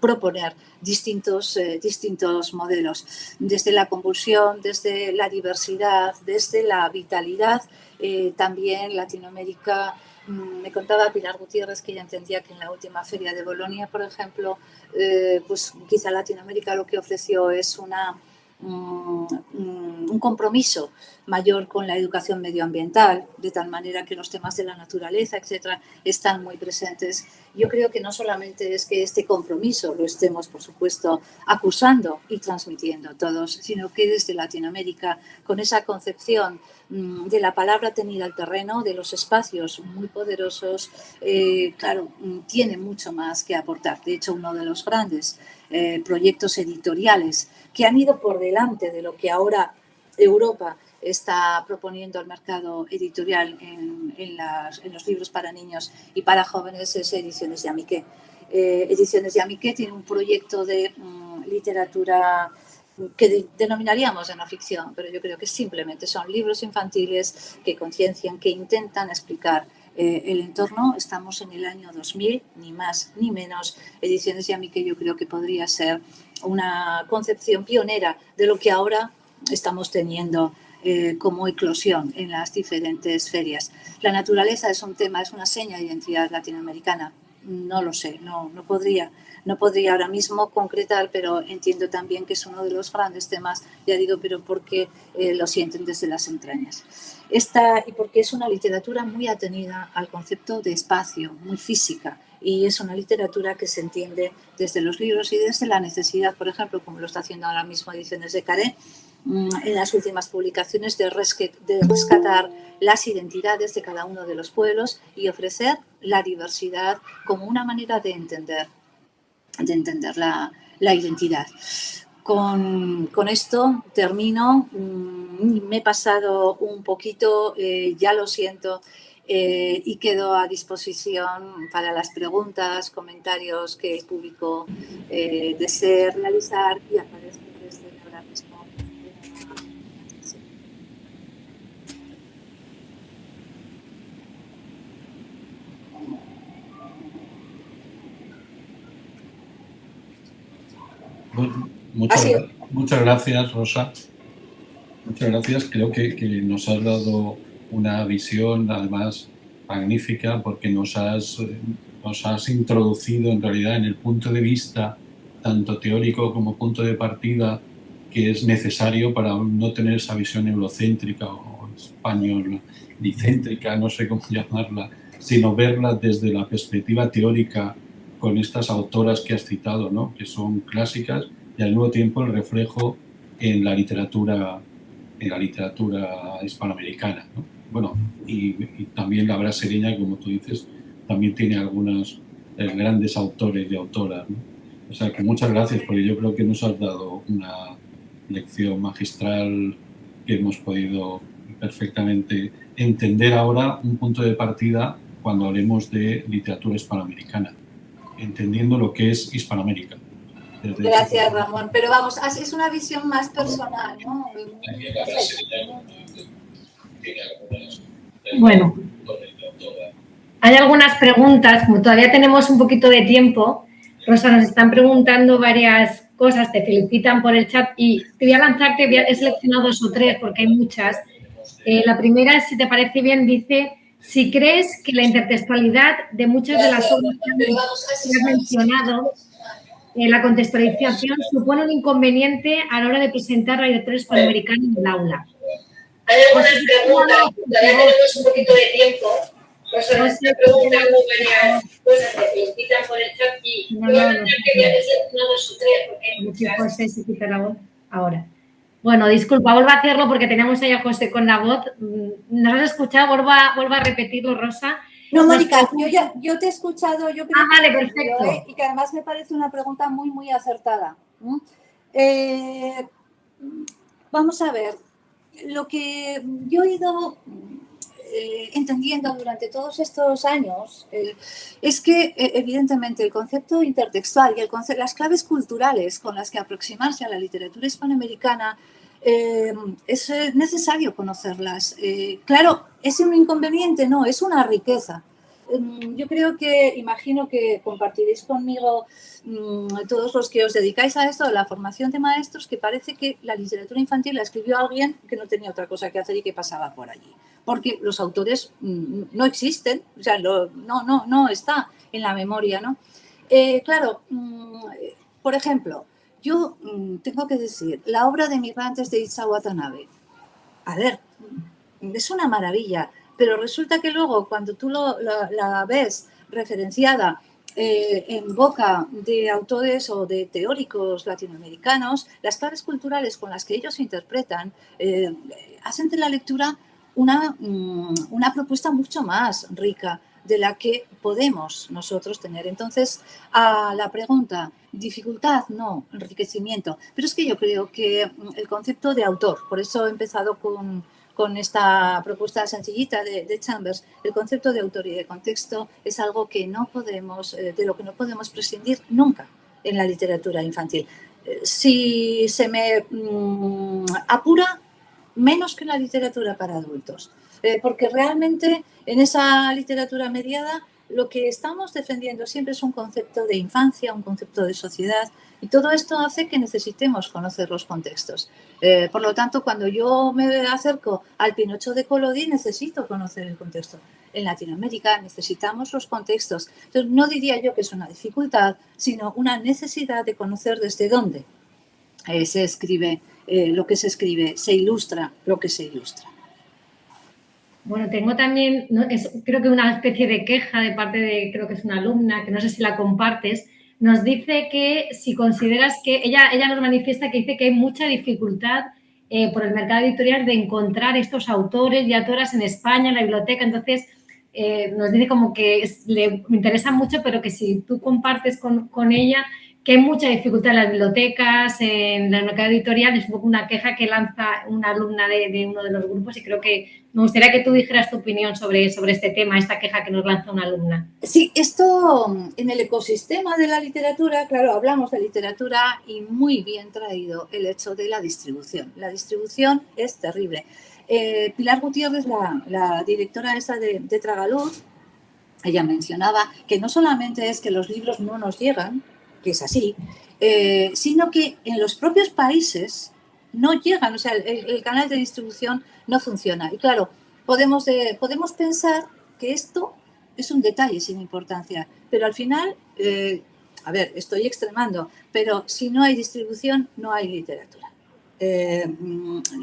proponer distintos modelos, desde la convulsión, desde la diversidad, desde la vitalidad. También Latinoamérica, me contaba Pilar Gutiérrez que ella entendía que en la última feria de Bolonia, por ejemplo, pues quizá Latinoamérica lo que ofreció es un compromiso mayor con la educación medioambiental, de tal manera que los temas de la naturaleza, etcétera, están muy presentes. Yo creo que no solamente es que este compromiso lo estemos, por supuesto, acusando y transmitiendo todos, sino que desde Latinoamérica, con esa concepción de la palabra tenida al terreno, de los espacios muy poderosos, claro, tiene mucho más que aportar. De hecho, uno de los grandes proyectos editoriales que han ido por delante de lo que ahora Europa está proponiendo al mercado editorial en los libros para niños y para jóvenes es Ediciones Yamiqué. Ediciones Yamiqué tiene un proyecto de literatura que denominaríamos de no ficción, pero yo creo que simplemente son libros infantiles que conciencian, que intentan explicar el entorno. Estamos en el año 2000, ni más ni menos. Ediciones Yamiqué yo creo que podría ser una concepción pionera de lo que ahora estamos teniendo como eclosión en las diferentes ferias. La naturaleza es un tema, es una seña de identidad latinoamericana. No lo sé, no podría ahora mismo concretar, pero entiendo también que es uno de los grandes temas, ya digo, pero porque lo sienten desde las entrañas. Y porque es una literatura muy atenida al concepto de espacio, muy física, y es una literatura que se entiende desde los libros y desde la necesidad, por ejemplo, como lo está haciendo ahora mismo Ediciones de Carré, en las últimas publicaciones de rescatar las identidades de cada uno de los pueblos y ofrecer la diversidad como una manera de entender la identidad. Con esto termino. Me he pasado un poquito, ya lo siento, y quedo a disposición para las preguntas, comentarios que el público desee realizar y agradezco desde ahora mismo.
Muchas gracias, Rosa. Muchas gracias. Creo que nos has dado una visión, además, magnífica, porque nos has introducido, en realidad, en el punto de vista, tanto teórico como punto de partida, que es necesario para no tener esa visión eurocéntrica o españolicéntrica, no sé cómo llamarla, sino verla desde la perspectiva teórica con estas autoras que has citado, ¿no? Que son clásicas y al mismo tiempo el reflejo en la literatura hispanoamericana, ¿no? Bueno, y también la brasileña, como tú dices, también tiene algunos grandes autores y autoras, ¿no? O sea, que muchas gracias, porque yo creo que nos has dado una lección magistral que hemos podido perfectamente entender ahora un punto de partida cuando hablemos de literatura hispanoamericana, entendiendo lo que es Hispanoamérica.
Gracias, Ramón. Pero vamos, es una visión más personal, ¿no?
Bueno, hay algunas preguntas, como todavía tenemos un poquito de tiempo. Rosa, nos están preguntando varias cosas, te felicitan por el chat y te voy a lanzar, he seleccionado 2 o 3 porque hay muchas. La primera, si te parece bien, dice: si crees que la intertextualidad de muchas de las obras que has mencionado, la contextualización supone un inconveniente a la hora de presentar a directores hispanoamericanos en el aula.
Hay algunas preguntas, todavía tenemos un poquito de tiempo. Pues nos están preguntando varias cosas, te felicitan por el chat y voy a mandar que ya les he seleccionado 2 o 3 porque hay muchas.
José se quita la voz ahora. Bueno, disculpa, vuelvo a hacerlo porque teníamos ahí a José con la voz. ¿Nos has escuchado? Vuelvo a repetirlo, Rosa.
No, Mónica, yo te he escuchado, yo creo
vale, perfecto.
Y que además me parece una pregunta muy, muy acertada. Vamos a ver, lo que yo he ido entendiendo durante todos estos años es que, evidentemente, el concepto intertextual y las claves culturales con las que aproximarse a la literatura hispanoamericana es necesario conocerlas. Claro, ¿es un inconveniente? No, es una riqueza. Yo creo que, imagino que compartiréis conmigo todos los que os dedicáis a esto, a la formación de maestros, que parece que la literatura infantil la escribió alguien que no tenía otra cosa que hacer y que pasaba por allí. Porque los autores no existen, o sea, no está en la memoria, ¿no? Claro, por ejemplo, yo tengo que decir, la obra de Migrantes de Isao Watanabe, a ver, es una maravilla, pero resulta que luego cuando tú la ves referenciada en boca de autores o de teóricos latinoamericanos, las claves culturales con las que ellos interpretan hacen de la lectura una propuesta mucho más rica de la que podemos nosotros tener. Entonces, a la pregunta, dificultad, no, enriquecimiento. Pero es que yo creo que el concepto de autor, por eso he empezado con esta propuesta sencillita de Chambers, el concepto de autor y de contexto es algo que no podemos, de lo que no podemos prescindir nunca en la literatura infantil. Si se me apura, menos que en la literatura para adultos, porque realmente en esa literatura mediada lo que estamos defendiendo siempre es un concepto de infancia, un concepto de sociedad, y todo esto hace que necesitemos conocer los contextos. Por lo tanto, cuando yo me acerco al Pinocho de Collodi, necesito conocer el contexto. En Latinoamérica necesitamos los contextos. Entonces, no diría yo que es una dificultad, sino una necesidad de conocer desde dónde se escribe lo que se escribe, se ilustra lo que se ilustra.
Bueno, tengo también, creo que una especie de queja de parte de, creo que es una alumna, que no sé si la compartes, nos dice que si consideras que, ella nos manifiesta que dice que hay mucha dificultad por el mercado editorial de encontrar estos autores y autoras en España, en la biblioteca, entonces nos dice como que le interesa mucho, pero que si tú compartes con ella que hay mucha dificultad en las bibliotecas, en el mercado editorial, es un poco una queja que lanza una alumna de uno de los grupos y creo que me gustaría que tú dijeras tu opinión sobre este tema, esta queja que nos lanza una alumna.
Sí, esto en el ecosistema de la literatura, claro, hablamos de literatura y muy bien traído el hecho de la distribución. La distribución es terrible. Pilar Gutiérrez, la directora esa de Tragaluz, ella mencionaba que no solamente es que los libros no nos llegan, que es así, sino que en los propios países no llegan, o sea, el canal de distribución no funciona. Y claro, podemos pensar que esto es un detalle sin importancia, pero al final, a ver, estoy extremando, pero si no hay distribución, no hay literatura.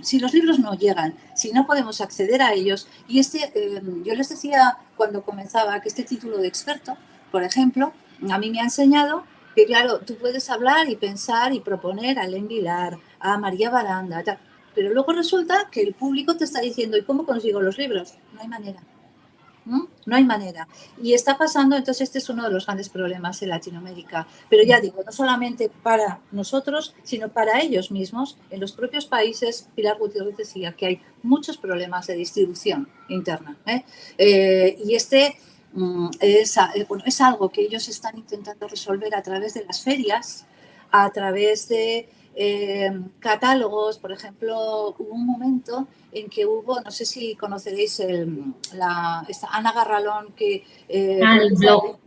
Si los libros no llegan, si no podemos acceder a ellos, y yo les decía cuando comenzaba que este título de experto, por ejemplo, a mí me ha enseñado que, claro, tú puedes hablar y pensar y proponer a Len Vilar, a María Baranda, pero luego resulta que el público te está diciendo, ¿y cómo consigo los libros? No hay manera. No hay manera. Y está pasando, entonces este es uno de los grandes problemas en Latinoamérica. Pero ya digo, no solamente para nosotros, sino para ellos mismos. En los propios países, Pilar Gutiérrez decía que hay muchos problemas de distribución interna. Y este es algo que ellos están intentando resolver a través de las ferias, a través de catálogos. Por ejemplo, hubo un momento en que hubo, no sé si conoceréis esta Ana Garralón, que
el blog.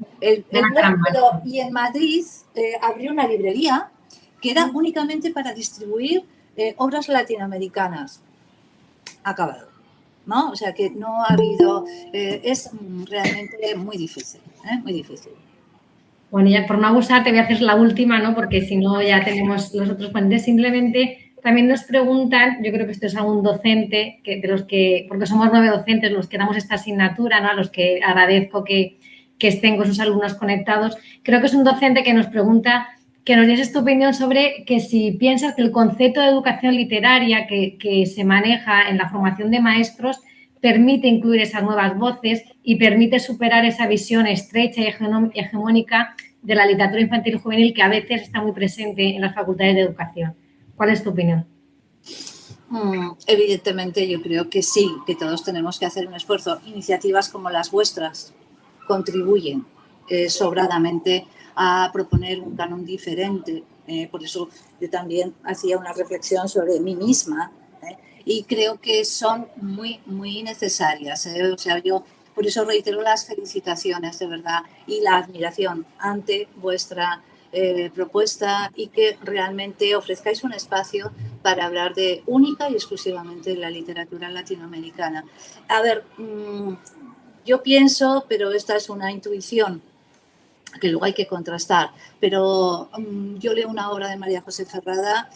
Y en Madrid abrió una librería que era únicamente para distribuir obras latinoamericanas. Acabado, ¿no? O sea que no ha habido, es realmente muy difícil, muy difícil.
Bueno, ya por no abusar te voy a hacer la última, ¿no? Porque si no ya tenemos los otros ponentes. Simplemente también nos preguntan, yo creo que esto es a un docente, porque somos 9 docentes los que damos esta asignatura, ¿no? A los que agradezco que estén con sus alumnos conectados. Creo que es un docente que nos pregunta que nos des tu opinión sobre que si piensas que el concepto de educación literaria que se maneja en la formación de maestros permite incluir esas nuevas voces y permite superar esa visión estrecha y hegemónica de la literatura infantil y juvenil que a veces está muy presente en las facultades de educación. ¿Cuál es tu opinión?
Evidentemente yo creo que sí, que todos tenemos que hacer un esfuerzo. Iniciativas como las vuestras contribuyen sobradamente a proponer un canon diferente. Por eso yo también hacía una reflexión sobre mí misma, y creo que son muy, muy necesarias. O sea, yo por eso reitero las felicitaciones, de verdad, y la admiración ante vuestra propuesta, y que realmente ofrezcáis un espacio para hablar de única y exclusivamente de la literatura latinoamericana. A ver, yo pienso, pero esta es una intuición que luego hay que contrastar, pero yo leo una obra de María José Ferrada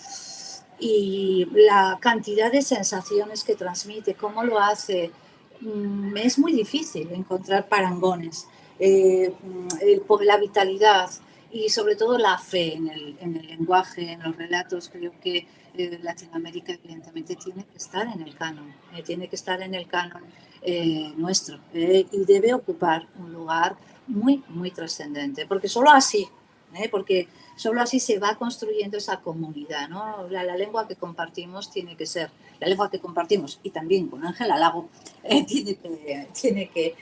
y la cantidad de sensaciones que transmite, cómo lo hace, es muy difícil encontrar parangones. La vitalidad y sobre todo la fe en el lenguaje, en los relatos. Creo que Latinoamérica evidentemente tiene que estar en el canon, nuestro, y debe ocupar un lugar muy, muy trascendente, porque solo así se va construyendo esa comunidad, ¿no? La lengua que compartimos tiene que ser, la lengua que compartimos, y también con Ángela Lago, tiene que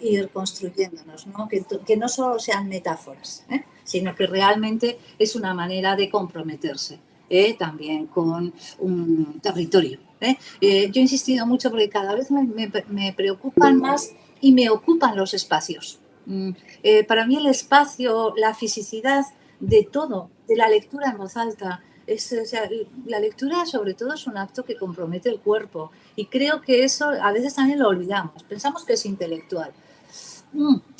ir construyéndonos, ¿no? Que no solo sean metáforas, sino que realmente es una manera de comprometerse también con un territorio. Yo he insistido mucho porque cada vez me preocupan más y me ocupan los espacios. Para mí el espacio, la fisicidad de todo, de la lectura en voz alta, la lectura sobre todo es un acto que compromete el cuerpo, y creo que eso a veces también lo olvidamos, pensamos que es intelectual.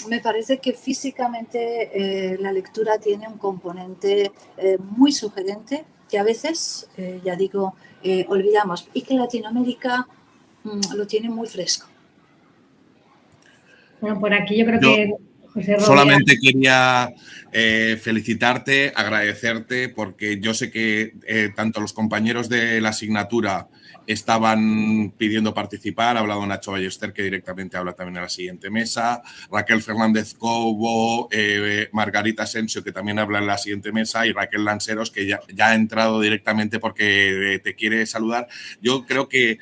Me parece que físicamente la lectura tiene un componente muy sugerente que a veces, olvidamos, y que Latinoamérica lo tiene muy fresco.
Bueno, por aquí yo creo que José Rovira...
Solamente quería felicitarte, agradecerte, porque yo sé que tanto los compañeros de la asignatura estaban pidiendo participar. Ha hablado Nacho Ballester, que directamente habla también en la siguiente mesa, Raquel Fernández Cobo, Margarita Asensio, que también habla en la siguiente mesa, y Raquel Lanceros, que ya ha entrado directamente porque te quiere saludar. Yo creo que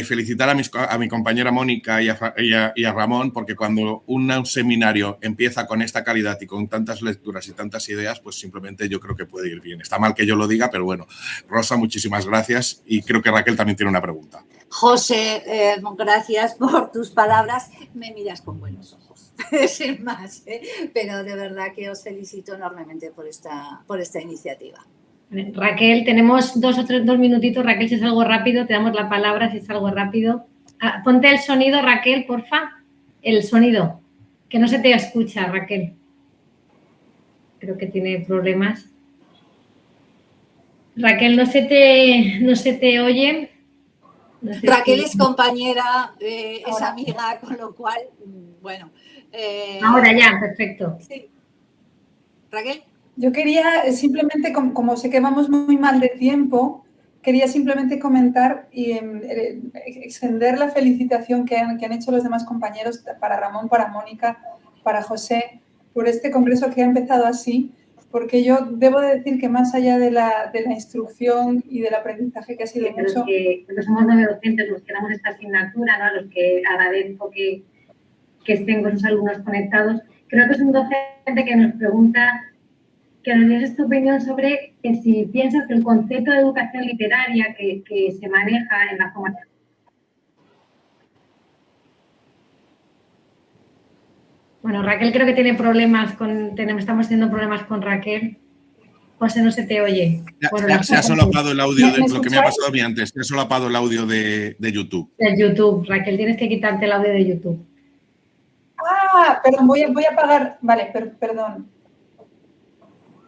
felicitar a mi compañera Mónica y a Ramón, porque cuando un seminario empieza con esta calidad y con tantas lecturas y tantas ideas, pues simplemente yo creo que puede ir bien. Está mal que yo lo diga, pero bueno. Rosa, muchísimas gracias, y creo que Raquel también tiene una pregunta.
José, gracias por tus palabras. Me miras con buenos ojos, sin más, pero de verdad que os felicito enormemente por esta iniciativa.
Raquel, tenemos 2 minutitos. Raquel, si es algo rápido, te damos la palabra si es algo rápido. Ponte el sonido, Raquel, porfa. El sonido, que no se te escucha, Raquel. Creo que tiene problemas. Raquel, no se te oye. No sé
Raquel es compañera, es amiga, con lo cual, bueno.
Ahora ya, perfecto.
Sí. Raquel.
Yo quería simplemente, como sé que vamos muy mal de tiempo, quería simplemente comentar y extender la felicitación que han hecho los demás compañeros para Ramón, para Mónica, para José, por este congreso que ha empezado así, porque yo debo de decir que más allá de la instrucción y del aprendizaje que ha sido mucho...
Que somos 9 docentes los que damos esta asignatura, ¿no? A los que agradezco que estén con sus alumnos conectados. Creo que es un docente que nos pregunta, que nos des tu opinión sobre que si piensas que el concepto de educación literaria que se maneja en la formación. Bueno, Raquel creo que tiene problemas estamos teniendo problemas con Raquel. José, no se te oye.
Se ha solapado el audio de lo que me ha pasado a mí antes. Se ha solapado el audio de YouTube.
De YouTube, Raquel, tienes que quitarte el audio de YouTube.
Perdón, voy a apagar. Vale, perdón.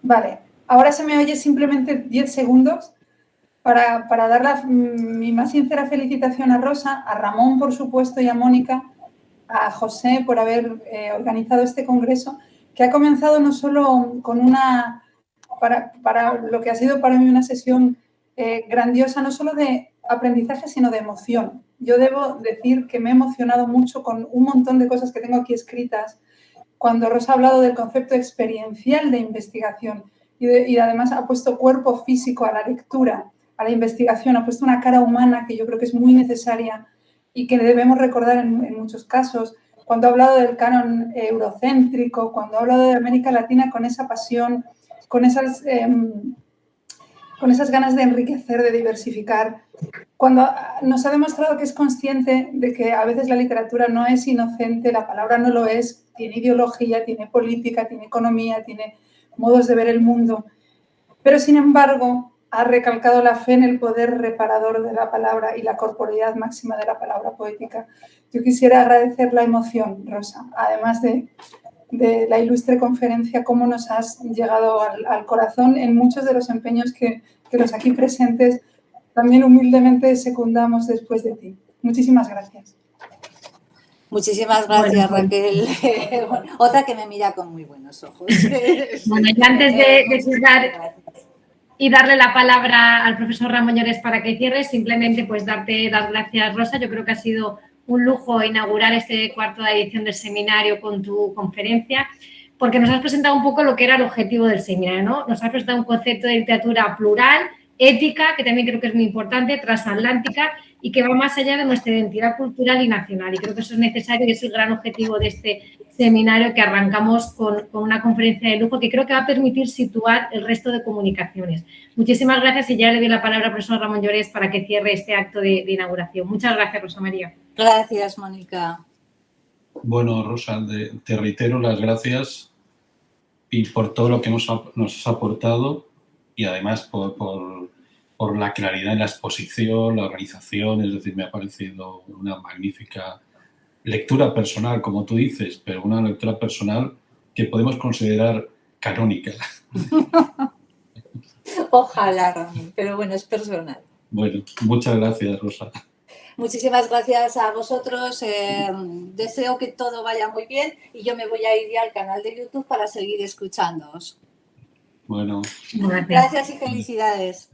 Vale, ahora se me oye simplemente 10 segundos para dar mi más sincera felicitación a Rosa, a Ramón, por supuesto, y a Mónica, a José por haber organizado este congreso, que ha comenzado no solo con para lo que ha sido para mí una sesión grandiosa, no solo de aprendizaje, sino de emoción. Yo debo decir que me he emocionado mucho con un montón de cosas que tengo aquí escritas cuando Rosa ha hablado del concepto experiencial de investigación y además ha puesto cuerpo físico a la lectura, a la investigación, ha puesto una cara humana que yo creo que es muy necesaria y que debemos recordar en muchos casos. Cuando ha hablado del canon eurocéntrico, cuando ha hablado de América Latina con esa pasión, con esas ganas de enriquecer, de diversificar, cuando nos ha demostrado que es consciente de que a veces la literatura no es inocente, la palabra no lo es, tiene ideología, tiene política, tiene economía, tiene modos de ver el mundo, pero sin embargo ha recalcado la fe en el poder reparador de la palabra y la corporeidad máxima de la palabra poética. Yo quisiera agradecer la emoción, Rosa, además de la ilustre conferencia, cómo nos has llegado al corazón en muchos de los empeños que los aquí presentes también humildemente secundamos después de ti. Muchísimas gracias.
Muchísimas gracias, Raquel. Otra que me mira con muy buenos ojos.
Bueno, y antes de cerrar y darle la palabra al profesor Ramón Llorés para que cierre, simplemente pues dar gracias, Rosa. Yo creo que ha sido un lujo inaugurar este cuarto de edición del seminario con tu conferencia, porque nos has presentado un poco lo que era el objetivo del seminario, ¿no? Nos has presentado un concepto de literatura plural, ética, que también creo que es muy importante, transatlántica y que va más allá de nuestra identidad cultural y nacional. Y creo que eso es necesario y es el gran objetivo de este seminario que arrancamos con una conferencia de lujo que creo que va a permitir situar el resto de comunicaciones. Muchísimas gracias y ya le doy la palabra al profesor Ramón Llorés para que cierre este acto de inauguración. Muchas gracias, Rosa María.
Gracias, Mónica.
Bueno, Rosa, te reitero las gracias y por todo lo que nos has aportado y además por la claridad en la exposición, la organización, es decir, me ha parecido una magnífica lectura personal, como tú dices, pero una lectura personal que podemos considerar canónica.
Ojalá, Ramón, pero bueno, es personal.
Bueno, muchas gracias, Rosa.
Muchísimas gracias a vosotros. Deseo que todo vaya muy bien y yo me voy a ir ya al canal de YouTube para seguir escuchándoos.
Bueno.
Gracias y felicidades.